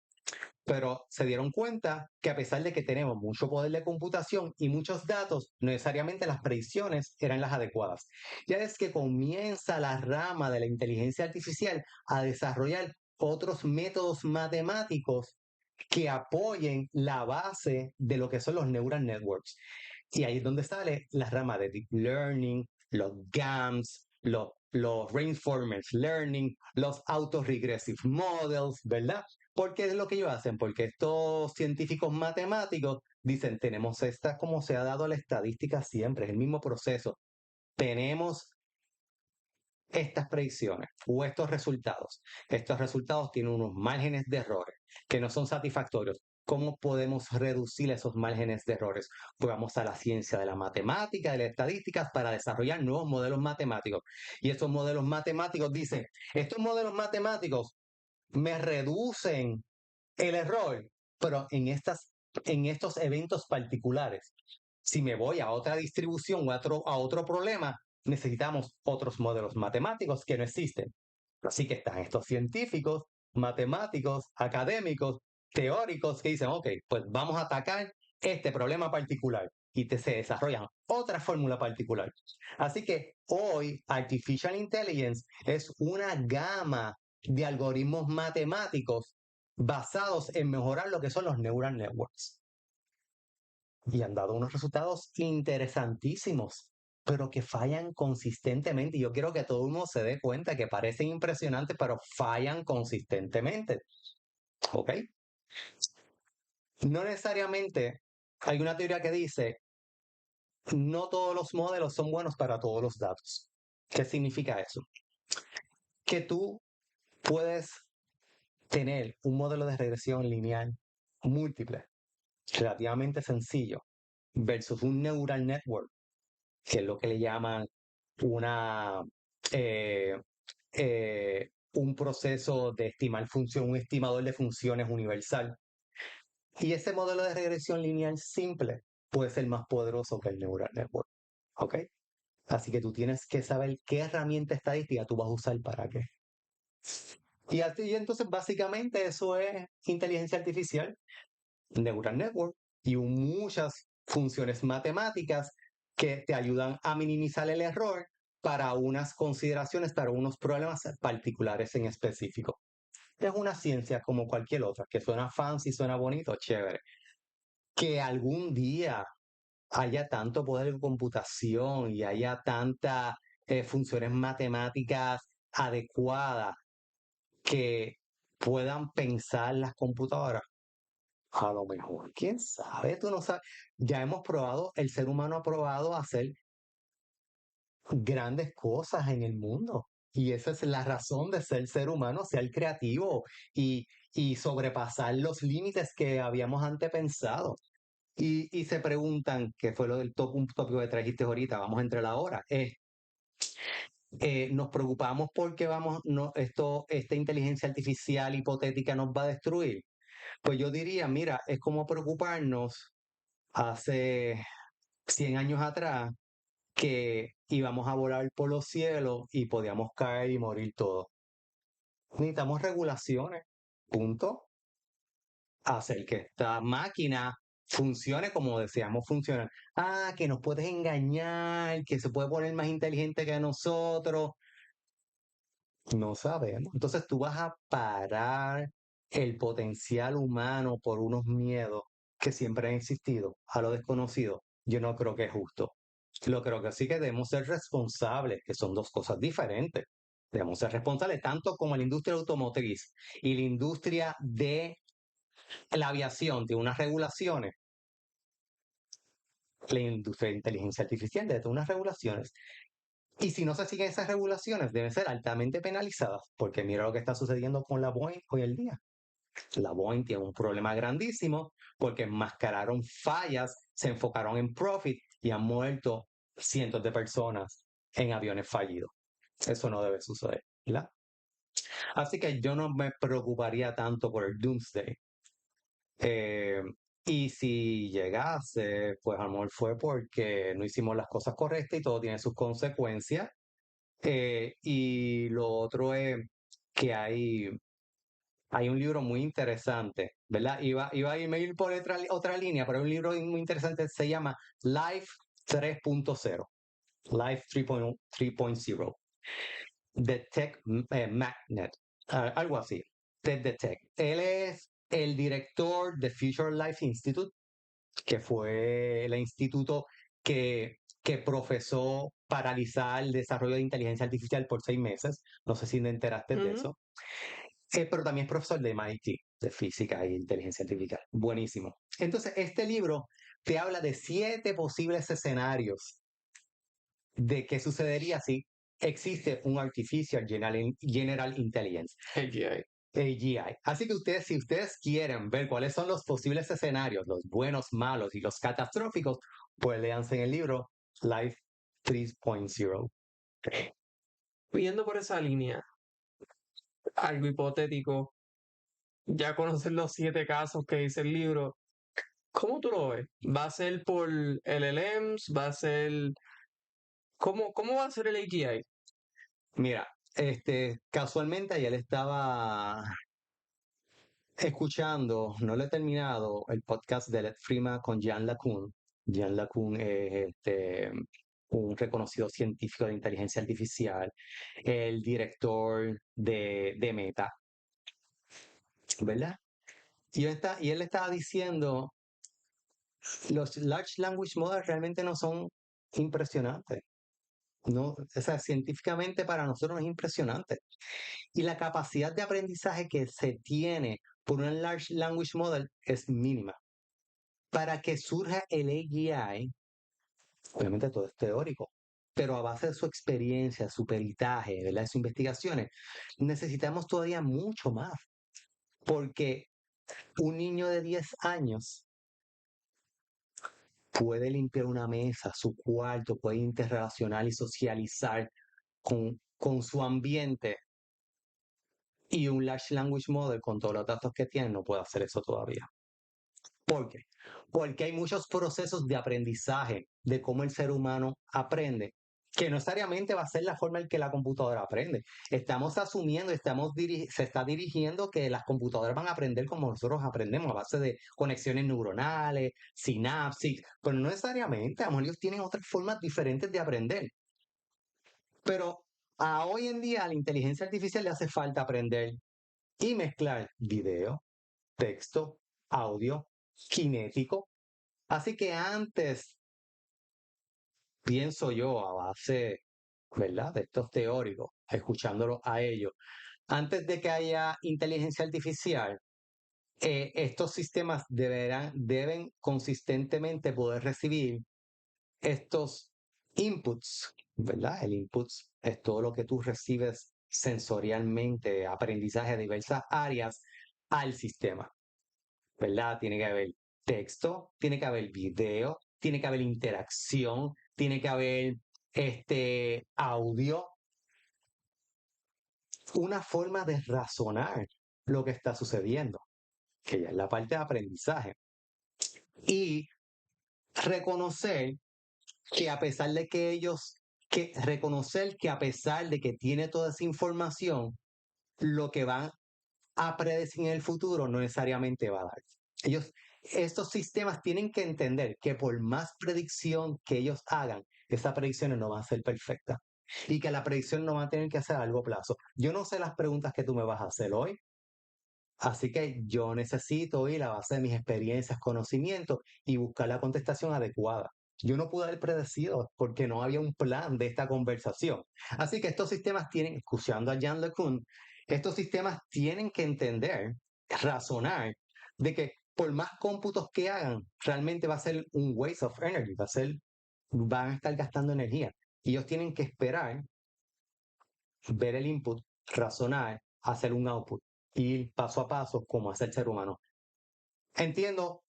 S2: Pero se dieron cuenta que a pesar de que tenemos mucho poder de computación y muchos datos, no necesariamente las predicciones eran las adecuadas. Ya es que comienza la rama de la inteligencia artificial a desarrollar otros métodos matemáticos que apoyen la base de lo que son los neural networks. Y ahí es donde sale la rama de Deep Learning, los GAMs, los Reinforcement Learning, los Autoregressive Models, ¿verdad? Porque es lo que ellos hacen, porque estos científicos matemáticos dicen, tenemos esta como se ha dado a la estadística siempre, es el mismo proceso. Tenemos estas predicciones o estos resultados. Estos resultados tienen unos márgenes de errores que no son satisfactorios. ¿Cómo podemos reducir esos márgenes de errores? Pues vamos a la ciencia de la matemática, de las estadísticas para desarrollar nuevos modelos matemáticos. Y estos modelos matemáticos dicen, estos modelos matemáticos me reducen el error, pero en estos eventos particulares. Si me voy a otra distribución o a otro problema, necesitamos otros modelos matemáticos que no existen. Así que están estos científicos, matemáticos, académicos, teóricos que dicen, ok, pues vamos a atacar este problema particular y se desarrollan otra fórmula particular. Así que hoy Artificial Intelligence es una gama de algoritmos matemáticos basados en mejorar lo que son los neural networks. Y han dado unos resultados interesantísimos, pero que fallan consistentemente. Y yo quiero que todo el mundo se dé cuenta que parecen impresionantes, pero fallan consistentemente. ¿Ok? No necesariamente hay una teoría que dice, no todos los modelos son buenos para todos los datos. ¿Qué significa eso? Que tú puedes tener un modelo de regresión lineal múltiple, relativamente sencillo, versus un neural network, que es lo que le llaman una, eh, un proceso de estimar función, un estimador de funciones universal. Y ese modelo de regresión lineal simple puede ser más poderoso que el neural network. ¿Ok? Así que tú tienes que saber qué herramienta estadística tú vas a usar para qué. Y entonces básicamente eso es inteligencia artificial, neural network y muchas funciones matemáticas que te ayudan a minimizar el error para unas consideraciones, para unos problemas particulares en específico. Es una ciencia como cualquier otra, que suena fancy, suena bonito, chévere. Que algún día haya tanto poder de computación y haya tantas funciones matemáticas adecuadas que puedan pensar las computadoras. A lo mejor, quién sabe, tú no sabes. Ya hemos probado, el ser humano ha probado hacer grandes cosas en el mundo. Y esa es la razón de ser humano, ser creativo y sobrepasar los límites que habíamos antes pensado. Y se preguntan, ¿qué fue lo del un tópico que trajiste ahorita? Vamos a entrar ahora. Nos preocupamos porque esta inteligencia artificial hipotética nos va a destruir. Pues yo diría, mira, es como preocuparnos hace 100 años atrás que íbamos a volar por los cielos y podíamos caer y morir todos. Necesitamos regulaciones, punto. Hacer que esta máquina funcione como deseamos funcionar. Ah, que nos puedes engañar, que se puede poner más inteligente que nosotros. No sabemos. Entonces tú vas a parar el potencial humano por unos miedos que siempre han existido a lo desconocido. Yo no creo que es justo. Lo creo que sí que debemos ser responsables, que son dos cosas diferentes. Debemos ser responsables tanto como la industria automotriz y la industria de la aviación tiene unas regulaciones. La industria de inteligencia artificial debe tener unas regulaciones. Y si no se siguen esas regulaciones, deben ser altamente penalizadas, porque mira lo que está sucediendo con la Boeing hoy en día. La Boeing tiene un problema grandísimo porque enmascararon fallas, se enfocaron en profit y han muerto cientos de personas en aviones fallidos. Eso no debe suceder, ¿verdad? Así que yo no me preocuparía tanto por el doomsday. Eh, y si llegase, pues a lo mejor fue porque no hicimos las cosas correctas y todo tiene sus consecuencias. Y lo otro es que hay un libro muy interesante, ¿verdad? Iba a irme por otra línea, pero hay un libro muy interesante, se llama Life 3.0, Life 3.0, The Tech Magnet, algo así, Ted the Tech. Él es el director de Future Life Institute, que fue el instituto que profesó paralizar el desarrollo de inteligencia artificial por 6 meses. No sé si te enteraste de
S1: Ujú.
S2: eso. Pero también es profesor de MIT, de física e inteligencia artificial. Buenísimo. Entonces, este libro te habla de 7 posibles escenarios de qué sucedería si existe un Artificial General Intelligence,
S1: AGI.
S2: AGI. Así que ustedes, si ustedes quieren ver cuáles son los posibles escenarios, los buenos, malos y los catastróficos, pues léanse en el libro Life 3.0.
S1: Yendo por esa línea, algo hipotético, ya conocer los 7 casos que dice el libro, ¿cómo tú lo ves? ¿Va a ser por LLMs? ¿Va a ser... ¿Cómo va a ser el AGI?
S2: Mira, casualmente ayer estaba escuchando, no lo he terminado, el podcast de Let Freeman con Jan LaCun. Jan LaCun es un reconocido científico de inteligencia artificial, el director de Meta, ¿verdad? Y él estaba diciendo, los Large Language Models realmente no son impresionantes. No, o sea, científicamente para nosotros no es impresionante. Y la capacidad de aprendizaje que se tiene por un Large Language Model es mínima. Para que surja el AGI, obviamente todo es teórico, pero a base de su experiencia, su peritaje, ¿verdad? Sus investigaciones, necesitamos todavía mucho más, porque un niño de 10 años puede limpiar una mesa, su cuarto, puede interrelacionar y socializar con su ambiente, y un Large Language Model con todos los datos que tiene no puede hacer eso todavía. ¿Por qué? Porque hay muchos procesos de aprendizaje de cómo el ser humano aprende, que no necesariamente va a ser la forma en que la computadora aprende. Estamos asumiendo, se está dirigiendo que las computadoras van a aprender como nosotros aprendemos, a base de conexiones neuronales, sinapsis, pero no necesariamente, a lo mejor ellos tienen otras formas diferentes de aprender. Pero a hoy en día a la inteligencia artificial le hace falta aprender y mezclar video, texto, audio, cinético. Así que antes, pienso yo, a base, ¿verdad?, de estos teóricos, escuchándolos a ellos, antes de que haya inteligencia artificial, estos sistemas deben consistentemente poder recibir estos inputs, ¿verdad? El input es todo lo que tú recibes sensorialmente, aprendizaje de diversas áreas al sistema, ¿verdad? Tiene que haber texto, tiene que haber video, tiene que haber interacción, tiene que haber audio, una forma de razonar lo que está sucediendo, que ya es la parte de aprendizaje. Y reconocer que a pesar de que reconocer que a pesar de que tiene toda esa información, lo que van a predecir en el futuro no necesariamente va a dar. Estos sistemas tienen que entender que por más predicción que ellos hagan, esas predicciones no van a ser perfectas y que la predicción no va a tener que hacer a largo plazo. Yo no sé las preguntas que tú me vas a hacer hoy, así que yo necesito ir a base de mis experiencias, conocimientos y buscar la contestación adecuada. Yo no pude haber predecido porque no había un plan de esta conversación. Así que estos sistemas tienen, escuchando a Jean LeCun, estos sistemas tienen que entender, razonar, de que por más cómputos que hagan, realmente va a ser un waste of energy, van a estar gastando energía. Y ellos tienen que esperar, ver el input, razonar, hacer un output, ir paso a paso como hace el ser humano. Entiendo,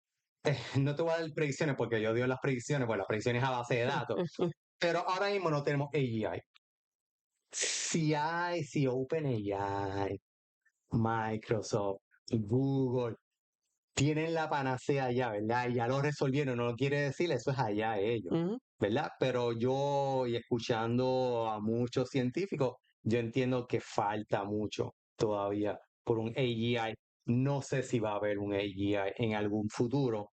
S2: no te voy a dar predicciones porque yo digo las predicciones, pues las predicciones a base de datos, pero ahora mismo no tenemos AGI. Si OpenAI, Microsoft, Google tienen la panacea ya, ¿verdad? Y ya lo resolvieron, no lo quiere decir, eso es allá ellos,
S1: Ujú.
S2: ¿verdad? Pero yo, y escuchando a muchos científicos, yo entiendo que falta mucho todavía por un AGI. No sé si va a haber un AGI en algún futuro.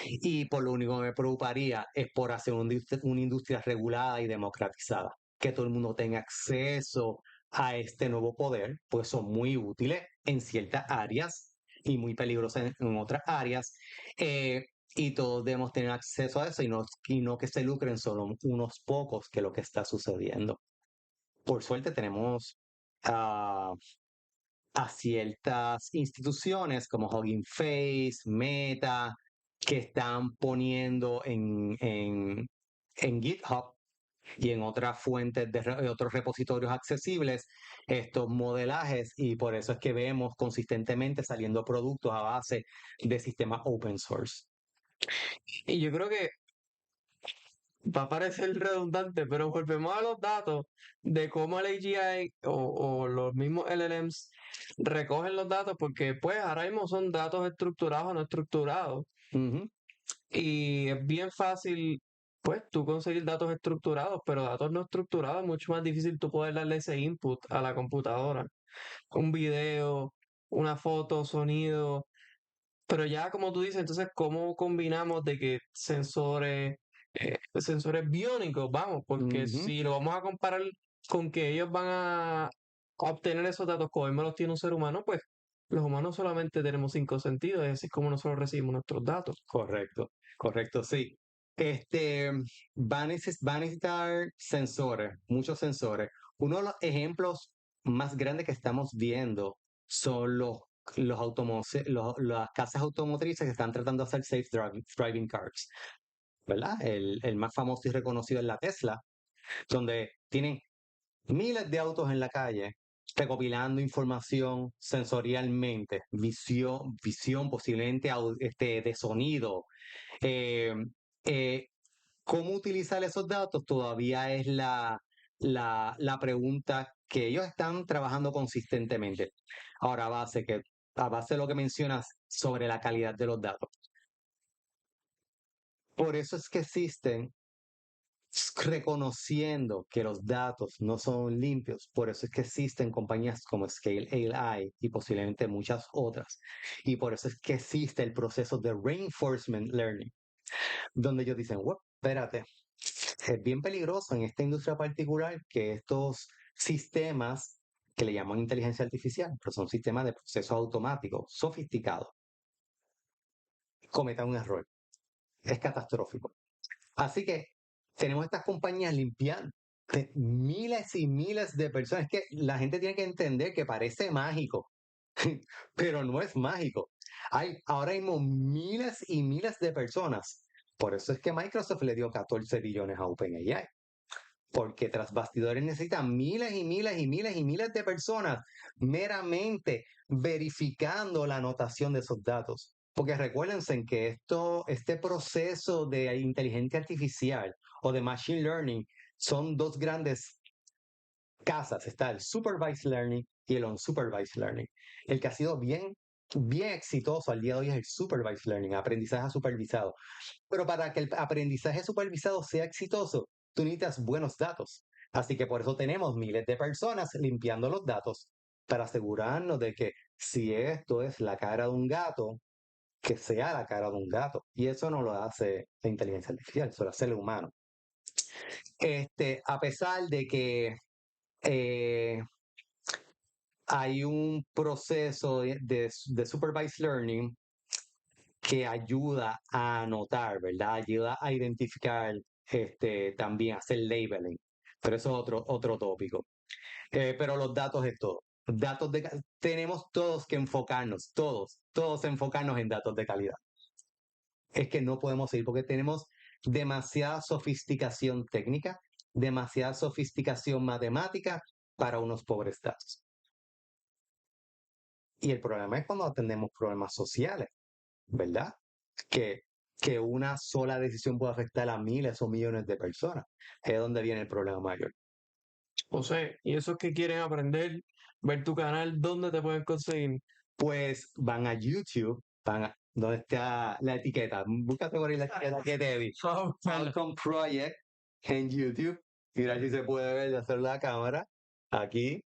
S2: Y por lo único que me preocuparía es por hacer una industria regulada y democratizada, que todo el mundo tenga acceso a este nuevo poder, pues son muy útiles en ciertas áreas y muy peligrosos en otras áreas. Y todos debemos tener acceso a eso y no que se lucren solo unos pocos, que es lo que está sucediendo. Por suerte tenemos a ciertas instituciones como Hugging Face, Meta, que están poniendo en GitHub y en otras fuentes de otros repositorios accesibles estos modelajes, y por eso es que vemos consistentemente saliendo productos a base de sistemas open source.
S1: Y yo creo que va a parecer redundante, pero volvemos a los datos de cómo el AGI o los mismos LLMs recogen los datos, porque pues ahora mismo son datos estructurados o no estructurados.
S2: Ujú.
S1: Y es bien fácil, pues, tú conseguir datos estructurados, pero datos no estructurados es mucho más difícil tú poder darle ese input a la computadora. Un video, una foto, sonido. Pero ya como tú dices, entonces, ¿cómo combinamos de que sensores biónicos, vamos? Porque
S2: Ujú.
S1: si lo vamos a comparar con que ellos van a obtener esos datos como mismo los tiene un ser humano, pues los humanos solamente tenemos 5 sentidos, es decir, como nosotros recibimos nuestros datos.
S2: Correcto, correcto, sí. Va a necesitar sensores, muchos sensores. Uno de los ejemplos más grandes que estamos viendo son las casas automotrices que están tratando de hacer safe driving cars, ¿verdad? El más famoso y reconocido es la Tesla, donde tienen miles de autos en la calle recopilando información sensorialmente, visión posiblemente de sonido. eh, eh, ¿Cómo utilizar esos datos? Todavía es la pregunta que ellos están trabajando consistentemente. Ahora, a base de lo que mencionas sobre la calidad de los datos. Por eso es que existen, reconociendo que los datos no son limpios, por eso es que existen compañías como Scale AI y posiblemente muchas otras. Y por eso es que existe el proceso de reinforcement learning, donde ellos dicen, "Wow, espérate, es bien peligroso en esta industria particular que estos sistemas que le llaman inteligencia artificial, pero son sistemas de proceso automático, sofisticados, cometan un error. Es catastrófico. Así que tenemos estas compañías limpiando, Miles y miles de personas. Es que la gente tiene que entender que parece mágico, pero no es mágico. Hay ahora mismo miles y miles de personas. Por eso es que Microsoft le dio 14 billones a OpenAI. Porque tras bastidores necesitan miles y miles y miles y miles de personas meramente verificando la anotación de esos datos. Porque recuérdense que este proceso de inteligencia artificial o de machine learning son dos grandes casas. Está el supervised learning y el unsupervised learning. El que ha sido bien exitoso al día de hoy es el supervised learning, aprendizaje supervisado. Pero para que el aprendizaje supervisado sea exitoso, tú necesitas buenos datos. Así que por eso tenemos miles de personas limpiando los datos para asegurarnos de que si esto es la cara de un gato, que sea la cara de un gato. Y eso no lo hace la inteligencia artificial, eso lo hace el humano. A pesar de que eh, hay un proceso de supervised learning que ayuda a anotar, ¿verdad? Ayuda a identificar, también hacer labeling. Pero eso es otro tópico. Pero los datos es todo. Tenemos todos que enfocarnos, todos enfocarnos en datos de calidad. Es que no podemos ir porque tenemos demasiada sofisticación técnica, demasiada sofisticación matemática para unos pobres datos. Y el problema es cuando atendemos problemas sociales, ¿verdad? Que, que una sola decisión puede afectar a miles o millones de personas. Es donde viene el problema mayor.
S1: José, ¿y esos que quieren aprender, ver tu canal, dónde te pueden conseguir?
S2: Pues van a YouTube, ¿dónde está la etiqueta? Búscate por ahí la etiqueta que te di. Falcon Project en YouTube. Mira si se puede ver de hacer la cámara. Aquí.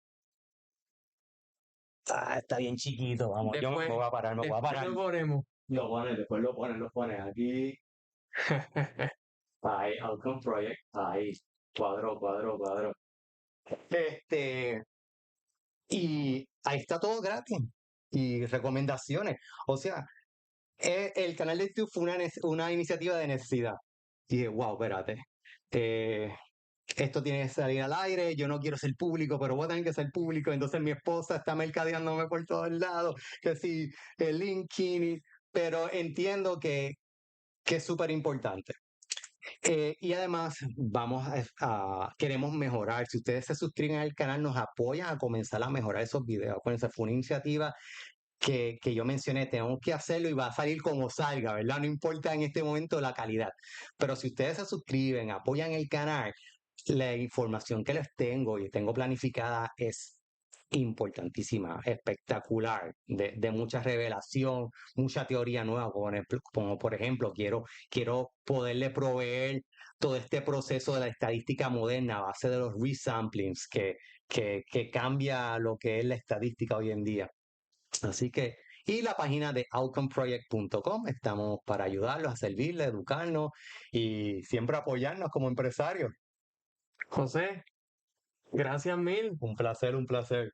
S2: Está bien chiquito, vamos. Yo me voy a parar, me voy a
S1: Después
S2: parar.
S1: lo ponemos.
S2: Después lo pones aquí. Ahí, Falcon Project. Ahí. Cuadro. Este, y ahí está todo gratis. Y recomendaciones. O sea, el canal de YouTube fue una iniciativa de necesidad. Y dije, wow, espérate. eh, Esto tiene que salir al aire, yo no quiero ser público, pero voy a tener que ser público. Entonces mi esposa está mercadeándome por todos lados, que sí, el LinkedIn, pero entiendo que es súper importante. Y además queremos mejorar. Si ustedes se suscriben al canal, nos apoyan a comenzar a mejorar esos videos. Acuérdense, fue una iniciativa que yo mencioné, tenemos que hacerlo y va a salir como salga, ¿verdad? No importa en este momento la calidad. Pero si ustedes se suscriben, apoyan el canal, la información que les tengo y tengo planificada es importantísima, espectacular, de mucha revelación, mucha teoría nueva, como por ejemplo, quiero poderle proveer todo este proceso de la estadística moderna a base de los resamplings que cambia lo que es la estadística hoy en día. Así que, y la página de outcomeproject.com, estamos para ayudarlos, a servirles, educarnos y siempre apoyarnos como empresarios.
S1: José, gracias mil.
S2: Un placer, un placer.